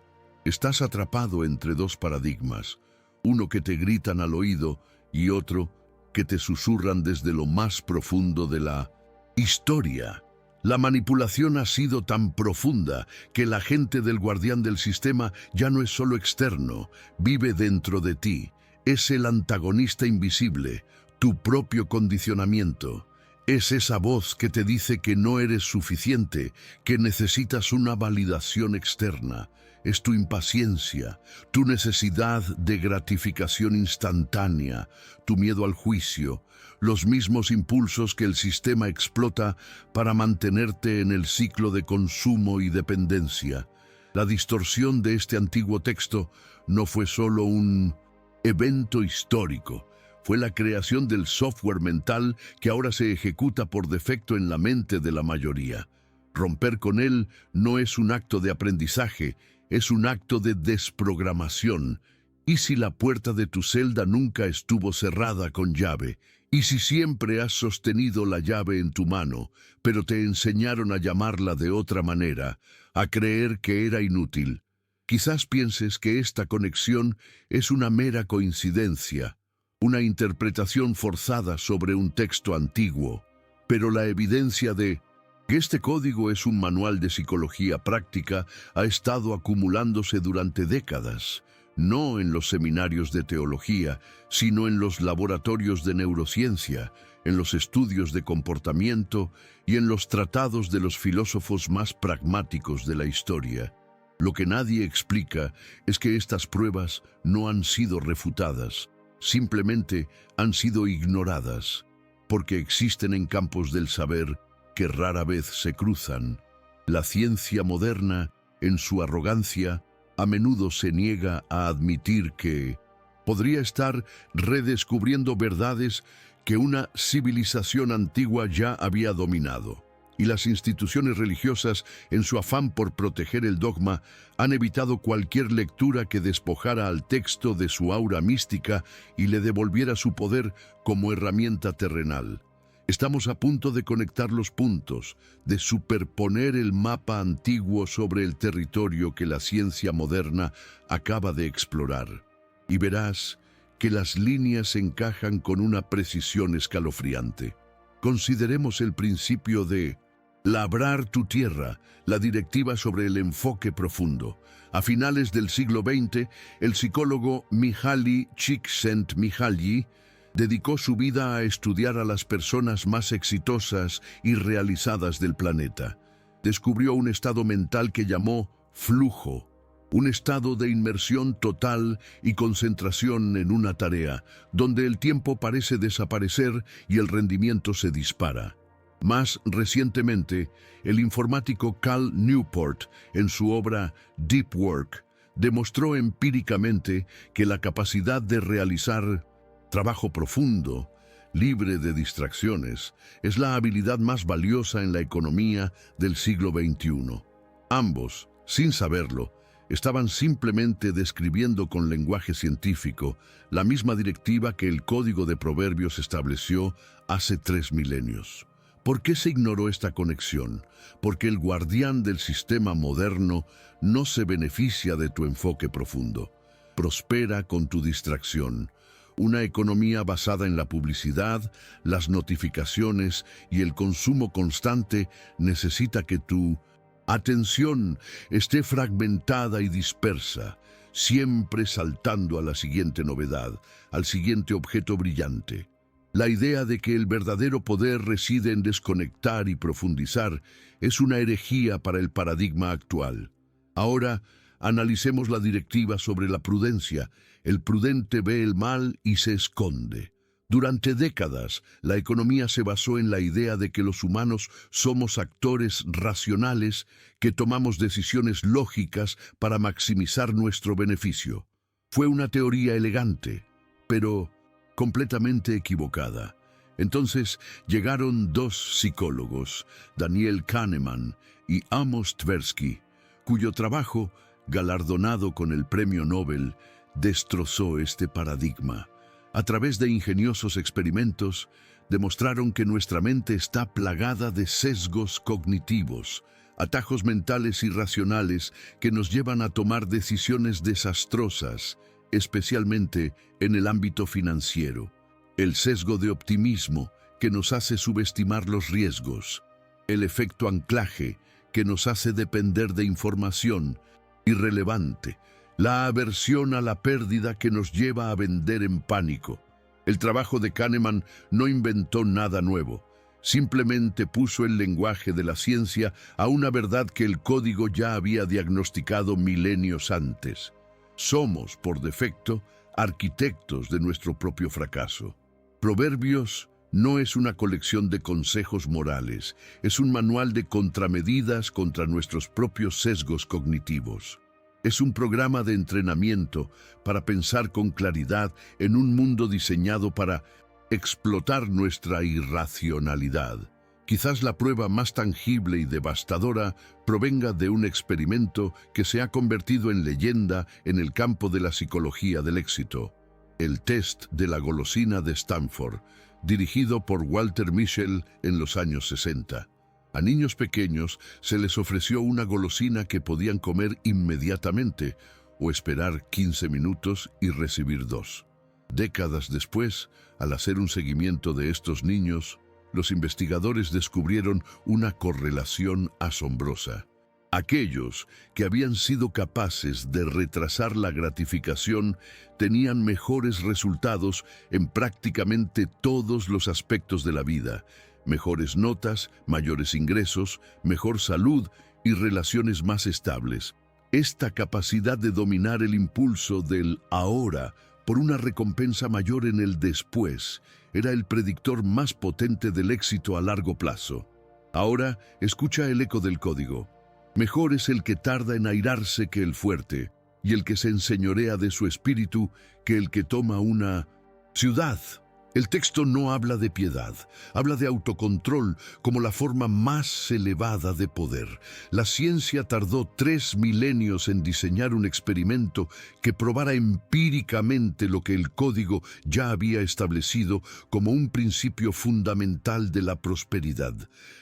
Estás atrapado entre dos paradigmas, uno que te gritan al oído y otro que te susurran desde lo más profundo de la historia. La manipulación ha sido tan profunda que el agente del guardián del sistema ya no es solo externo, vive dentro de ti. Es el antagonista invisible, tu propio condicionamiento. Es esa voz que te dice que no eres suficiente, que necesitas una validación externa. Es tu impaciencia, tu necesidad de gratificación instantánea, tu miedo al juicio, los mismos impulsos que el sistema explota para mantenerte en el ciclo de consumo y dependencia. La distorsión de este antiguo texto no fue solo un evento histórico, fue la creación del software mental que ahora se ejecuta por defecto en la mente de la mayoría. Romper con él no es un acto de aprendizaje, es un acto de desprogramación. ¿Y si la puerta de tu celda nunca estuvo cerrada con llave? ¿Y si siempre has sostenido la llave en tu mano, pero te enseñaron a llamarla de otra manera, a creer que era inútil? Quizás pienses que esta conexión es una mera coincidencia, una interpretación forzada sobre un texto antiguo, pero la evidencia de que este código es un manual de psicología práctica ha estado acumulándose durante décadas, no en los seminarios de teología, sino en los laboratorios de neurociencia, en los estudios de comportamiento y en los tratados de los filósofos más pragmáticos de la historia. Lo que nadie explica es que estas pruebas no han sido refutadas, simplemente han sido ignoradas, porque existen en campos del saber que rara vez se cruzan. La ciencia moderna, en su arrogancia, a menudo se niega a admitir que podría estar redescubriendo verdades que una civilización antigua ya había dominado. Y las instituciones religiosas, en su afán por proteger el dogma, han evitado cualquier lectura que despojara al texto de su aura mística y le devolviera su poder como herramienta terrenal. Estamos a punto de conectar los puntos, de superponer el mapa antiguo sobre el territorio que la ciencia moderna acaba de explorar. Y verás que las líneas encajan con una precisión escalofriante. Consideremos el principio de labrar tu tierra, la directiva sobre el enfoque profundo. A finales del siglo XX, el psicólogo Mihaly Csikszentmihalyi dedicó su vida a estudiar a las personas más exitosas y realizadas del planeta. Descubrió un estado mental que llamó flujo, un estado de inmersión total y concentración en una tarea, donde el tiempo parece desaparecer y el rendimiento se dispara. Más recientemente, el informático Cal Newport, en su obra Deep Work, demostró empíricamente que la capacidad de realizar trabajo profundo, libre de distracciones, es la habilidad más valiosa en la economía del siglo XXI. Ambos, sin saberlo, estaban simplemente describiendo con lenguaje científico la misma directiva que el Código de Proverbios estableció hace 3 milenios. ¿Por qué se ignoró esta conexión? Porque el guardián del sistema moderno no se beneficia de tu enfoque profundo. Prospera con tu distracción. Una economía basada en la publicidad, las notificaciones y el consumo constante necesita que tu atención esté fragmentada y dispersa, siempre saltando a la siguiente novedad, al siguiente objeto brillante. La idea de que el verdadero poder reside en desconectar y profundizar es una herejía para el paradigma actual. Ahora, analicemos la directiva sobre la prudencia. El prudente ve el mal y se esconde. Durante décadas, la economía se basó en la idea de que los humanos somos actores racionales que tomamos decisiones lógicas para maximizar nuestro beneficio. Fue una teoría elegante, pero completamente equivocada. Entonces llegaron 2 psicólogos, Daniel Kahneman y Amos Tversky, cuyo trabajo, galardonado con el Premio Nobel, destrozó este paradigma. A través de ingeniosos experimentos, demostraron que nuestra mente está plagada de sesgos cognitivos, atajos mentales irracionales que nos llevan a tomar decisiones desastrosas, especialmente en el ámbito financiero. El sesgo de optimismo, que nos hace subestimar los riesgos. El efecto anclaje, que nos hace depender de información irrelevante. La aversión a la pérdida, que nos lleva a vender en pánico. El trabajo de Kahneman no inventó nada nuevo. Simplemente puso el lenguaje de la ciencia a una verdad que el código ya había diagnosticado milenios antes. Somos, por defecto, arquitectos de nuestro propio fracaso. Proverbios no es una colección de consejos morales, es un manual de contramedidas contra nuestros propios sesgos cognitivos. Es un programa de entrenamiento para pensar con claridad en un mundo diseñado para explotar nuestra irracionalidad. Quizás la prueba más tangible y devastadora provenga de un experimento que se ha convertido en leyenda en el campo de la psicología del éxito. El test de la golosina de Stanford, dirigido por Walter Mischel en los años 60. A niños pequeños se les ofreció una golosina que podían comer inmediatamente o esperar 15 minutos y recibir dos. Décadas después, al hacer un seguimiento de estos niños, los investigadores descubrieron una correlación asombrosa. Aquellos que habían sido capaces de retrasar la gratificación tenían mejores resultados en prácticamente todos los aspectos de la vida: mejores notas, mayores ingresos, mejor salud y relaciones más estables. Esta capacidad de dominar el impulso del ahora por una recompensa mayor en el después era el predictor más potente del éxito a largo plazo. Ahora, escucha el eco del código. Mejor es el que tarda en airarse que el fuerte, y el que se enseñorea de su espíritu que el que toma una ciudad. El texto no habla de piedad, habla de autocontrol como la forma más elevada de poder. La ciencia tardó 3 milenios en diseñar un experimento que probara empíricamente lo que el código ya había establecido como un principio fundamental de la prosperidad.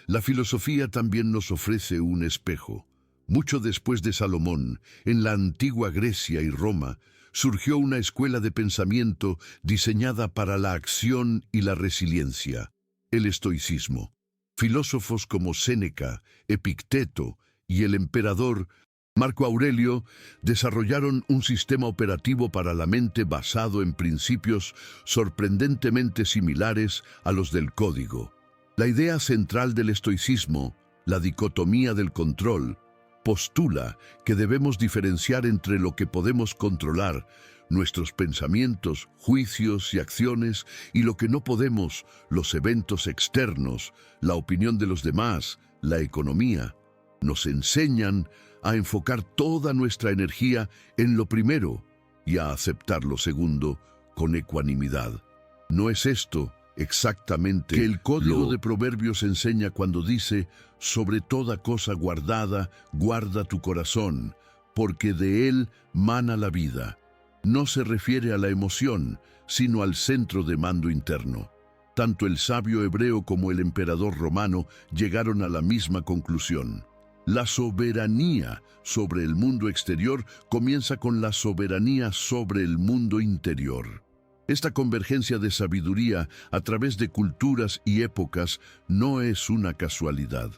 La filosofía también nos ofrece un espejo. Mucho después de Salomón, en la antigua Grecia y Roma, surgió una escuela de pensamiento diseñada para la acción y la resiliencia, el estoicismo. Filósofos como Séneca, Epicteto y el emperador Marco Aurelio desarrollaron un sistema operativo para la mente basado en principios sorprendentemente similares a los del código. La idea central del estoicismo, la dicotomía del control, postula que debemos diferenciar entre lo que podemos controlar, nuestros pensamientos, juicios y acciones, y lo que no podemos, los eventos externos, la opinión de los demás, la economía. Nos enseñan a enfocar toda nuestra energía en lo primero y a aceptar lo segundo con ecuanimidad. ¿No es esto exactamente que el código de Proverbios enseña cuando dice: sobre toda cosa guardada, guarda tu corazón, porque de él mana la vida? No se refiere a la emoción, sino al centro de mando interno. Tanto el sabio hebreo como el emperador romano llegaron a la misma conclusión. La soberanía sobre el mundo exterior comienza con la soberanía sobre el mundo interior. Esta convergencia de sabiduría a través de culturas y épocas no es una casualidad.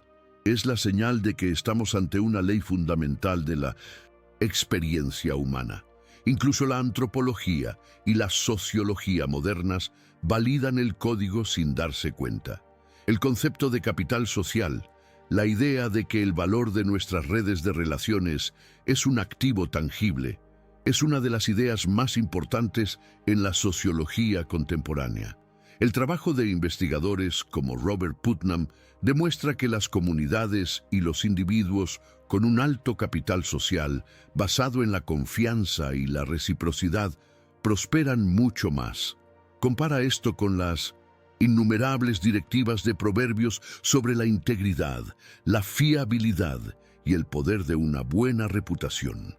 Es la señal de que estamos ante una ley fundamental de la experiencia humana. Incluso la antropología y la sociología modernas validan el código sin darse cuenta. El concepto de capital social, la idea de que el valor de nuestras redes de relaciones es un activo tangible, es una de las ideas más importantes en la sociología contemporánea. El trabajo de investigadores como Robert Putnam demuestra que las comunidades y los individuos con un alto capital social, basado en la confianza y la reciprocidad, prosperan mucho más. Compara esto con las innumerables directivas de Proverbios sobre la integridad, la fiabilidad y el poder de una buena reputación.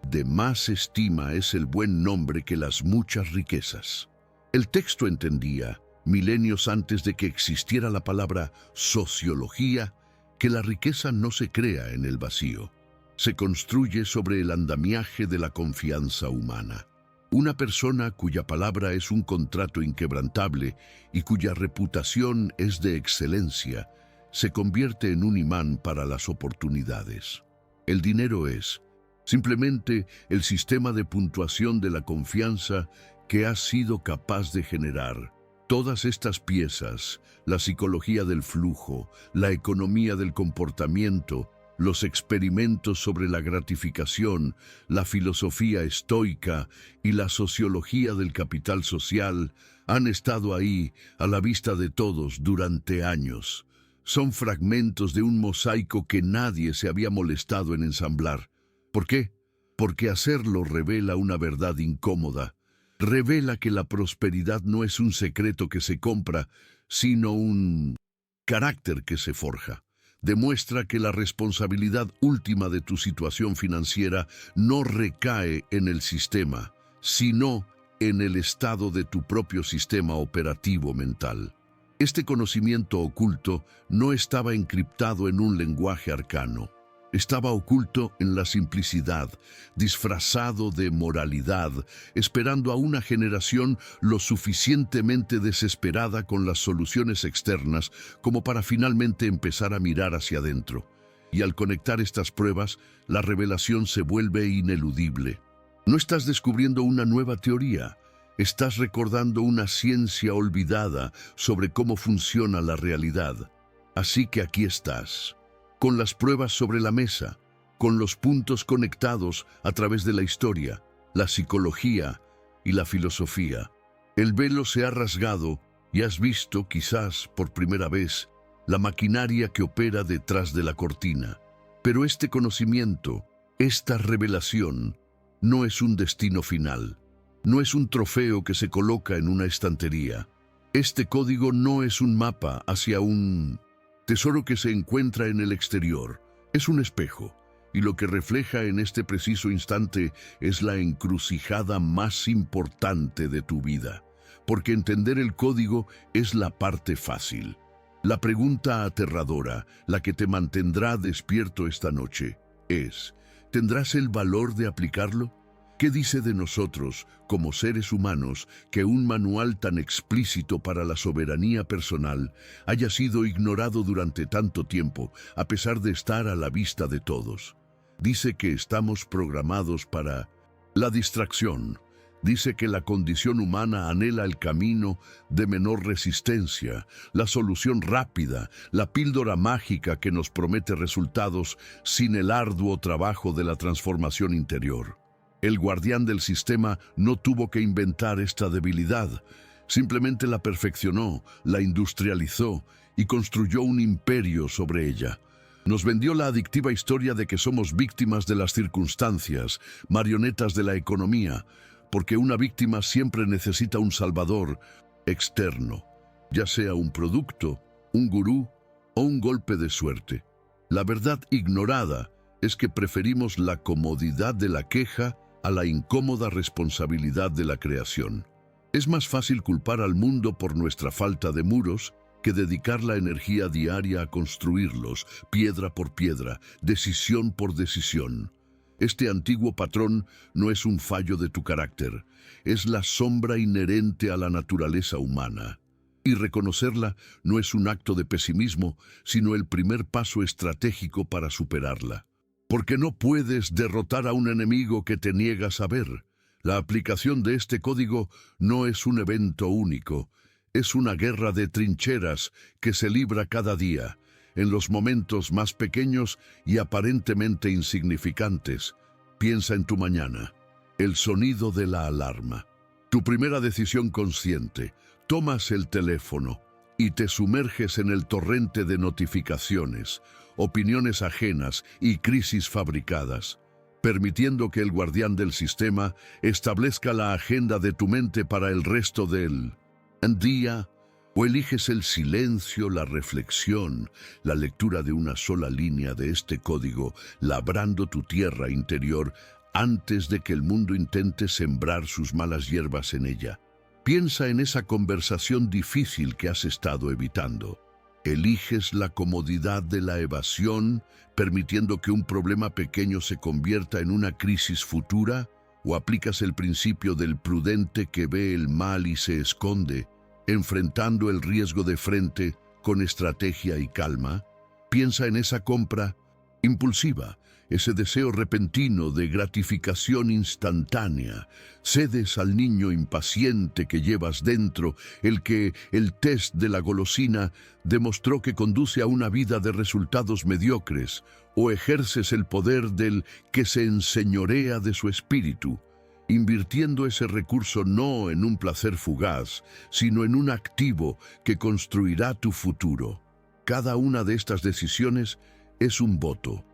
De más estima es el buen nombre que las muchas riquezas. El texto entendía, milenios antes de que existiera la palabra sociología, que la riqueza no se crea en el vacío. Se construye sobre el andamiaje de la confianza humana. Una persona cuya palabra es un contrato inquebrantable y cuya reputación es de excelencia, se convierte en un imán para las oportunidades. El dinero es simplemente el sistema de puntuación de la confianza que ha sido capaz de generar. Todas estas piezas, la psicología del flujo, la economía del comportamiento, los experimentos sobre la gratificación, la filosofía estoica y la sociología del capital social, han estado ahí, a la vista de todos, durante años. Son fragmentos de un mosaico que nadie se había molestado en ensamblar. ¿Por qué? Porque hacerlo revela una verdad incómoda. Revela que la prosperidad no es un secreto que se compra, sino un carácter que se forja. Demuestra que la responsabilidad última de tu situación financiera no recae en el sistema, sino en el estado de tu propio sistema operativo mental. Este conocimiento oculto no estaba encriptado en un lenguaje arcano. Estaba oculto en la simplicidad, disfrazado de moralidad, esperando a una generación lo suficientemente desesperada con las soluciones externas como para finalmente empezar a mirar hacia adentro. Y al conectar estas pruebas, la revelación se vuelve ineludible. No estás descubriendo una nueva teoría, estás recordando una ciencia olvidada sobre cómo funciona la realidad. Así que aquí estás, con las pruebas sobre la mesa, con los puntos conectados a través de la historia, la psicología y la filosofía. El velo se ha rasgado y has visto, quizás por primera vez, la maquinaria que opera detrás de la cortina. Pero este conocimiento, esta revelación, no es un destino final. No es un trofeo que se coloca en una estantería. Este código no es un mapa hacia un tesoro que se encuentra en el exterior. Es un espejo, y lo que refleja en este preciso instante es la encrucijada más importante de tu vida. Porque entender el código es la parte fácil. La pregunta aterradora, la que te mantendrá despierto esta noche, es: ¿tendrás el valor de aplicarlo? ¿Qué dice de nosotros, como seres humanos, que un manual tan explícito para la soberanía personal haya sido ignorado durante tanto tiempo, a pesar de estar a la vista de todos? Dice que estamos programados para la distracción. Dice que la condición humana anhela el camino de menor resistencia, la solución rápida, la píldora mágica que nos promete resultados sin el arduo trabajo de la transformación interior. El guardián del sistema no tuvo que inventar esta debilidad, simplemente la perfeccionó, la industrializó y construyó un imperio sobre ella. Nos vendió la adictiva historia de que somos víctimas de las circunstancias, marionetas de la economía, porque una víctima siempre necesita un salvador externo, ya sea un producto, un gurú o un golpe de suerte. La verdad ignorada es que preferimos la comodidad de la queja a la incómoda responsabilidad de la creación. Es más fácil culpar al mundo por nuestra falta de muros que dedicar la energía diaria a construirlos, piedra por piedra, decisión por decisión. Este antiguo patrón no es un fallo de tu carácter, es la sombra inherente a la naturaleza humana. Y reconocerla no es un acto de pesimismo, sino el primer paso estratégico para superarla. Porque no puedes derrotar a un enemigo que te niegas a ver. La aplicación de este código no es un evento único, es una guerra de trincheras que se libra cada día, en los momentos más pequeños y aparentemente insignificantes. Piensa en tu mañana, el sonido de la alarma, tu primera decisión consciente. Tomas el teléfono y te sumerges en el torrente de notificaciones, opiniones ajenas y crisis fabricadas, permitiendo que el guardián del sistema establezca la agenda de tu mente para el resto del día. O eliges el silencio, la reflexión, la lectura de una sola línea de este código, labrando tu tierra interior antes de que el mundo intente sembrar sus malas hierbas en ella. Piensa en esa conversación difícil que has estado evitando. ¿Eliges la comodidad de la evasión, permitiendo que un problema pequeño se convierta en una crisis futura? ¿O aplicas el principio del prudente que ve el mal y se esconde, enfrentando el riesgo de frente con estrategia y calma? Piensa en esa compra impulsiva, ese deseo repentino de gratificación instantánea. Cedes al niño impaciente que llevas dentro, el que el test de la golosina demostró que conduce a una vida de resultados mediocres, o ejerces el poder del que se enseñorea de su espíritu, invirtiendo ese recurso no en un placer fugaz, sino en un activo que construirá tu futuro. Cada una de estas decisiones es un voto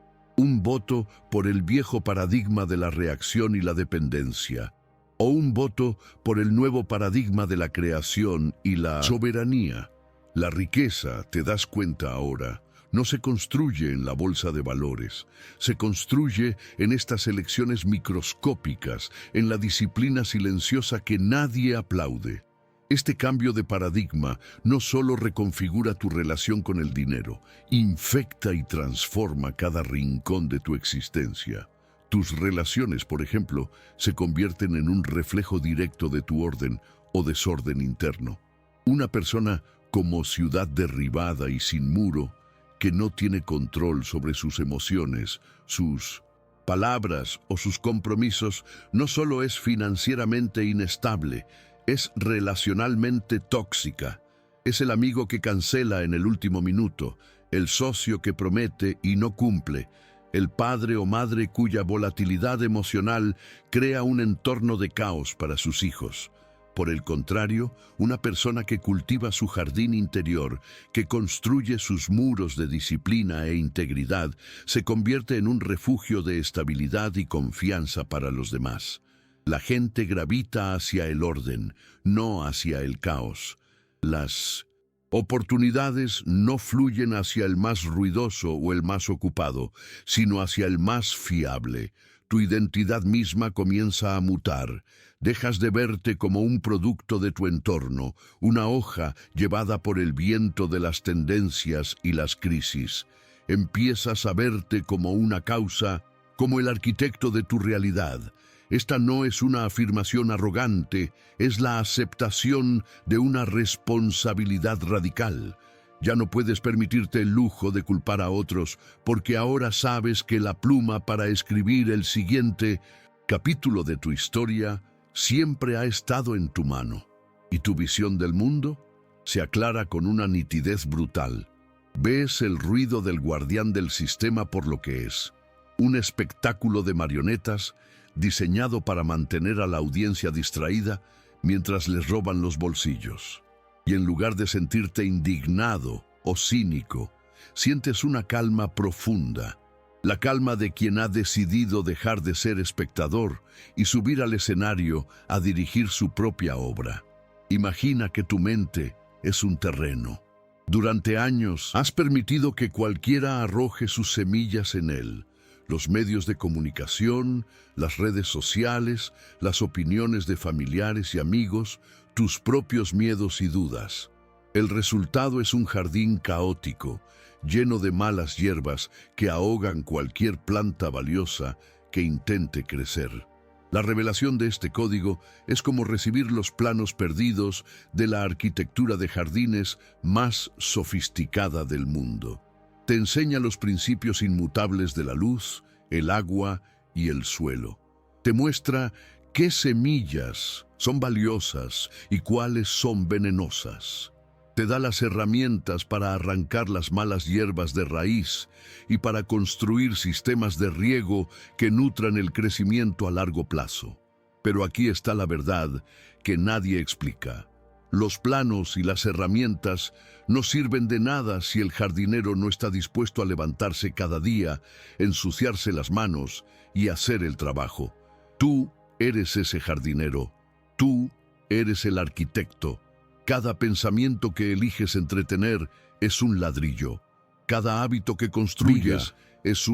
por el viejo paradigma de la reacción y la dependencia, o un voto por el nuevo paradigma de la creación y la soberanía. La riqueza, te das cuenta ahora, no se construye en la bolsa de valores, se construye en estas elecciones microscópicas, en la disciplina silenciosa que nadie aplaude. Este cambio de paradigma no solo reconfigura tu relación con el dinero, infecta y transforma cada rincón de tu existencia. Tus relaciones, por ejemplo, se convierten en un reflejo directo de tu orden o desorden interno. Una persona como ciudad derribada y sin muro, que no tiene control sobre sus emociones, sus palabras o sus compromisos, no solo es financieramente inestable, es relacionalmente tóxica. Es el amigo que cancela en el último minuto, el socio que promete y no cumple, el padre o madre cuya volatilidad emocional crea un entorno de caos para sus hijos. Por el contrario, una persona que cultiva su jardín interior, que construye sus muros de disciplina e integridad, se convierte en un refugio de estabilidad y confianza para los demás. La gente gravita hacia el orden, no hacia el caos. Las oportunidades no fluyen hacia el más ruidoso o el más ocupado, sino hacia el más fiable. Tu identidad misma comienza a mutar. Dejas de verte como un producto de tu entorno, una hoja llevada por el viento de las tendencias y las crisis. Empiezas a verte como una causa, como el arquitecto de tu realidad. Esta no es una afirmación arrogante, es la aceptación de una responsabilidad radical. Ya no puedes permitirte el lujo de culpar a otros, porque ahora sabes que la pluma para escribir el siguiente capítulo de tu historia siempre ha estado en tu mano, y tu visión del mundo se aclara con una nitidez brutal. Ves el ruido del guardián del sistema por lo que es, un espectáculo de marionetas diseñado para mantener a la audiencia distraída mientras les roban los bolsillos. Y en lugar de sentirte indignado o cínico, sientes una calma profunda, la calma de quien ha decidido dejar de ser espectador y subir al escenario a dirigir su propia obra. Imagina que tu mente es un terreno. Durante años has permitido que cualquiera arroje sus semillas en él. Los medios de comunicación, las redes sociales, las opiniones de familiares y amigos, tus propios miedos y dudas. El resultado es un jardín caótico, lleno de malas hierbas que ahogan cualquier planta valiosa que intente crecer. La revelación de este código es como recibir los planos perdidos de la arquitectura de jardines más sofisticada del mundo. Te enseña los principios inmutables de la luz, el agua y el suelo. Te muestra qué semillas son valiosas y cuáles son venenosas. Te da las herramientas para arrancar las malas hierbas de raíz y para construir sistemas de riego que nutran el crecimiento a largo plazo. Pero aquí está la verdad que nadie explica. Los planos y las herramientas no sirven de nada si el jardinero no está dispuesto a levantarse cada día, ensuciarse las manos y hacer el trabajo. Tú eres ese jardinero. Tú eres el arquitecto. Cada pensamiento que eliges entretener es un ladrillo. Cada hábito que construyes es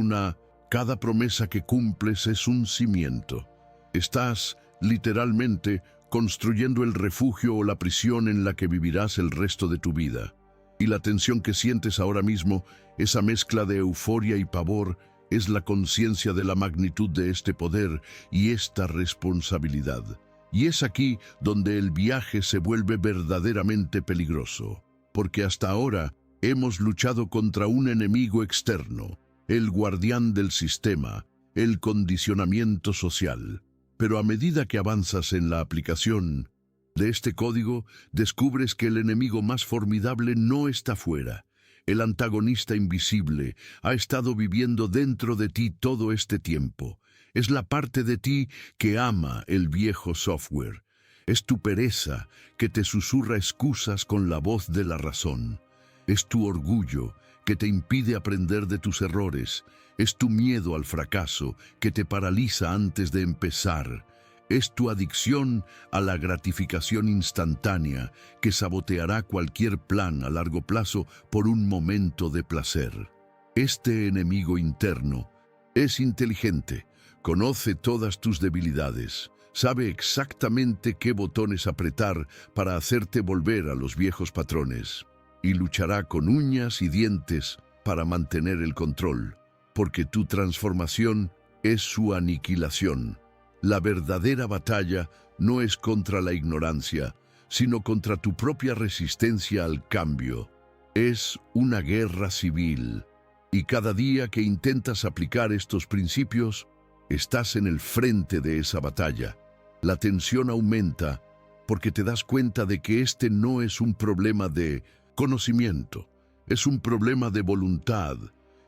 cada promesa que cumples es un cimiento. Estás, literalmente, construyendo el refugio o la prisión en la que vivirás el resto de tu vida. Y la tensión que sientes ahora mismo, esa mezcla de euforia y pavor, es la conciencia de la magnitud de este poder y esta responsabilidad. Y es aquí donde el viaje se vuelve verdaderamente peligroso, porque hasta ahora hemos luchado contra un enemigo externo, el guardián del sistema, el condicionamiento social. Pero a medida que avanzas en la aplicación de este código, descubres que el enemigo más formidable no está fuera. El antagonista invisible ha estado viviendo dentro de ti todo este tiempo. Es la parte de ti que ama el viejo software. Es tu pereza que te susurra excusas con la voz de la razón. Es tu orgullo que te impide aprender de tus errores. Es tu miedo al fracaso que te paraliza antes de empezar. Es tu adicción a la gratificación instantánea que saboteará cualquier plan a largo plazo por un momento de placer. Este enemigo interno es inteligente. Conoce todas tus debilidades, Sabe exactamente qué botones apretar para hacerte volver a los viejos patrones. Y luchará con uñas y dientes para mantener el control, porque tu transformación es su aniquilación. La verdadera batalla no es contra la ignorancia, sino contra tu propia resistencia al cambio. Es una guerra civil, y cada día que intentas aplicar estos principios, estás en el frente de esa batalla. La tensión aumenta porque te das cuenta de que este no es un problema de conocimiento, es un problema de voluntad.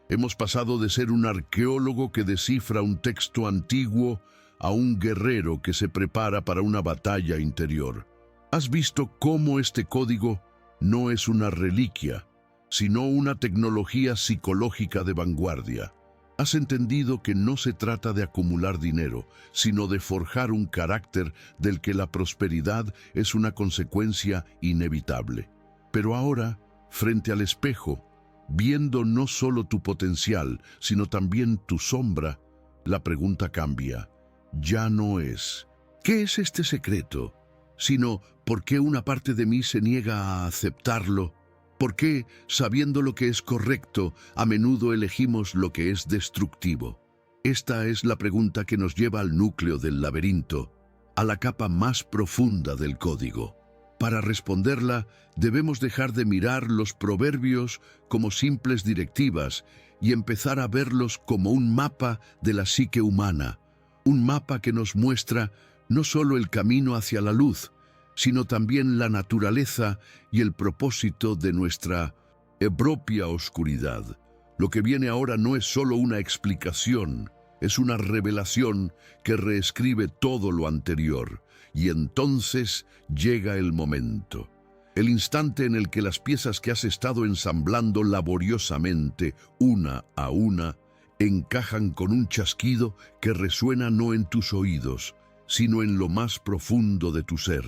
Hemos pasado de ser un arqueólogo que descifra un texto antiguo a un guerrero que se prepara para una batalla interior. ¿Has visto cómo este código no es una reliquia, sino una tecnología psicológica de vanguardia? Has entendido que no se trata de acumular dinero, sino de forjar un carácter del que la prosperidad es una consecuencia inevitable. Pero ahora, frente al espejo, viendo no solo tu potencial, sino también tu sombra, la pregunta cambia. Ya no es ¿qué es este secreto?, sino ¿por qué una parte de mí se niega a aceptarlo? ¿Por qué, sabiendo lo que es correcto, a menudo elegimos lo que es destructivo? Esta es la pregunta que nos lleva al núcleo del laberinto, a la capa más profunda del código. Para responderla, debemos dejar de mirar los proverbios como simples directivas y empezar a verlos como un mapa de la psique humana, un mapa que nos muestra no solo el camino hacia la luz, sino también la naturaleza y el propósito de nuestra propia oscuridad. Lo que viene ahora no es solo una explicación, es una revelación que reescribe todo lo anterior. Y entonces llega el momento, el instante en el que las piezas que has estado ensamblando laboriosamente, una a una, encajan con un chasquido que resuena no en tus oídos, sino en lo más profundo de tu ser.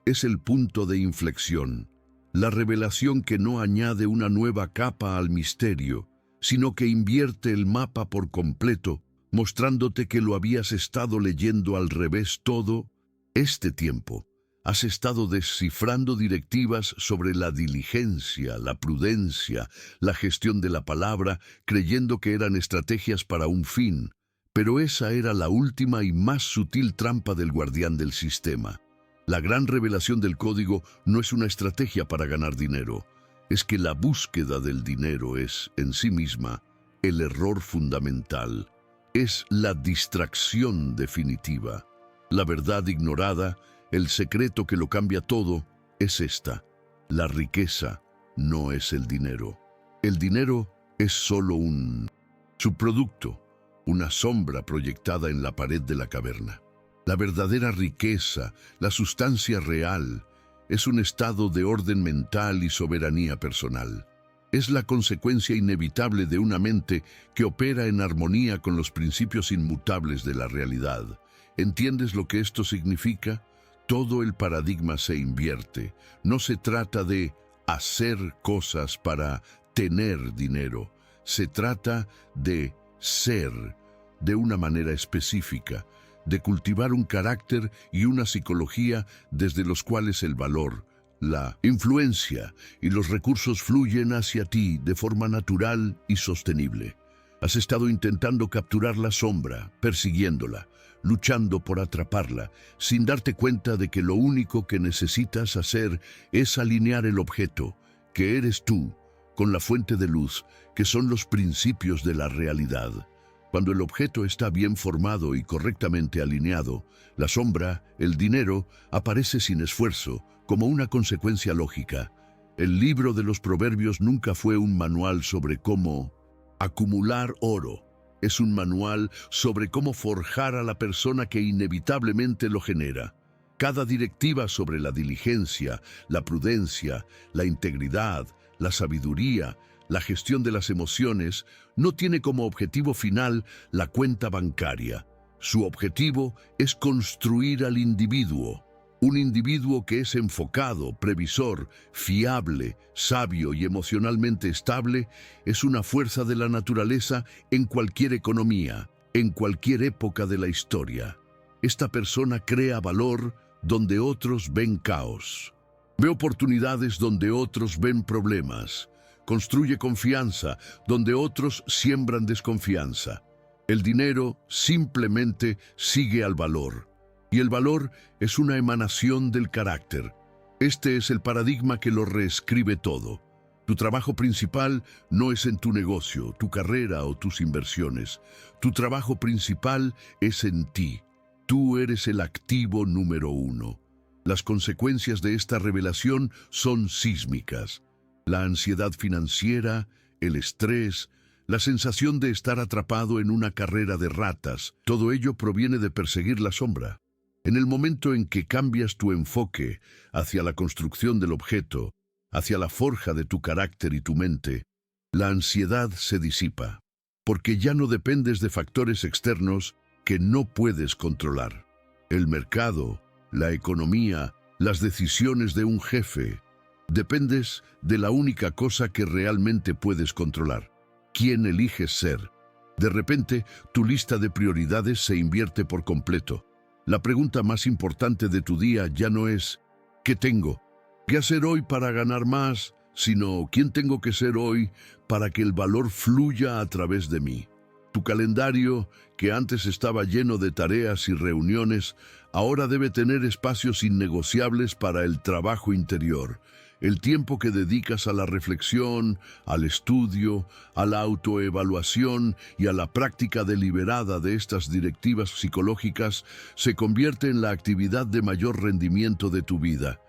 Es el punto de inflexión, la revelación que no añade una nueva capa al misterio, sino que invierte el mapa por completo, mostrándote que lo habías estado leyendo al revés todo este tiempo. Has estado descifrando directivas sobre la diligencia, la prudencia, la gestión de la palabra, creyendo que eran estrategias para un fin, pero esa era la última y más sutil trampa del guardián del sistema. La gran revelación del código no es una estrategia para ganar dinero, es que la búsqueda del dinero es, en sí misma, el error fundamental, es la distracción definitiva. La verdad ignorada, el secreto que lo cambia todo, es esta: la riqueza no es el dinero. El dinero es solo un subproducto, una sombra proyectada en la pared de la caverna. La verdadera riqueza, la sustancia real, es un estado de orden mental y soberanía personal. Es la consecuencia inevitable de una mente que opera en armonía con los principios inmutables de la realidad. ¿Entiendes lo que esto significa? Todo el paradigma se invierte. No se trata de hacer cosas para tener dinero. Se trata de ser de una manera específica, de cultivar un carácter y una psicología desde los cuales el valor, la influencia y los recursos fluyen hacia ti de forma natural y sostenible. Has estado intentando capturar la sombra, persiguiéndola, luchando por atraparla, sin darte cuenta de que lo único que necesitas hacer es alinear el objeto, que eres tú, con la fuente de luz, que son los principios de la realidad. Cuando el objeto está bien formado y correctamente alineado, la sombra, el dinero, aparece sin esfuerzo, como una consecuencia lógica. El libro de los Proverbios nunca fue un manual sobre cómo acumular oro. Es un manual sobre cómo forjar a la persona que inevitablemente lo genera. Cada directiva sobre la diligencia, la prudencia, la integridad, la sabiduría, la gestión de las emociones, no tiene como objetivo final la cuenta bancaria. Su objetivo es construir al individuo. Un individuo que es enfocado, previsor, fiable, sabio y emocionalmente estable es una fuerza de la naturaleza en cualquier economía, en cualquier época de la historia. Esta persona crea valor donde otros ven caos. Ve oportunidades donde otros ven problemas. Construye confianza donde otros siembran desconfianza. El dinero simplemente sigue al valor. Y el valor es una emanación del carácter. Este es el paradigma que lo reescribe todo. Tu trabajo principal no es en tu negocio, tu carrera o tus inversiones. Tu trabajo principal es en ti. Tú eres el activo número 1. Las consecuencias de esta revelación son sísmicas. La ansiedad financiera, el estrés, la sensación de estar atrapado en una carrera de ratas, todo ello proviene de perseguir la sombra. En el momento en que cambias tu enfoque hacia la construcción del objeto, hacia la forja de tu carácter y tu mente, la ansiedad se disipa, porque ya no dependes de factores externos que no puedes controlar. El mercado, la economía, las decisiones de un jefe. Dependes de la única cosa que realmente puedes controlar. ¿Quién eliges ser? De repente, tu lista de prioridades se invierte por completo. La pregunta más importante de tu día ya no es ¿qué tengo? ¿Qué hacer hoy para ganar más? Sino ¿quién tengo que ser hoy para que el valor fluya a través de mí? Tu calendario, que antes estaba lleno de tareas y reuniones, ahora debe tener espacios innegociables para el trabajo interior. El tiempo que dedicas a la reflexión, al estudio, a la autoevaluación y a la práctica deliberada de estas directivas psicológicas se convierte en la actividad de mayor rendimiento de tu vida.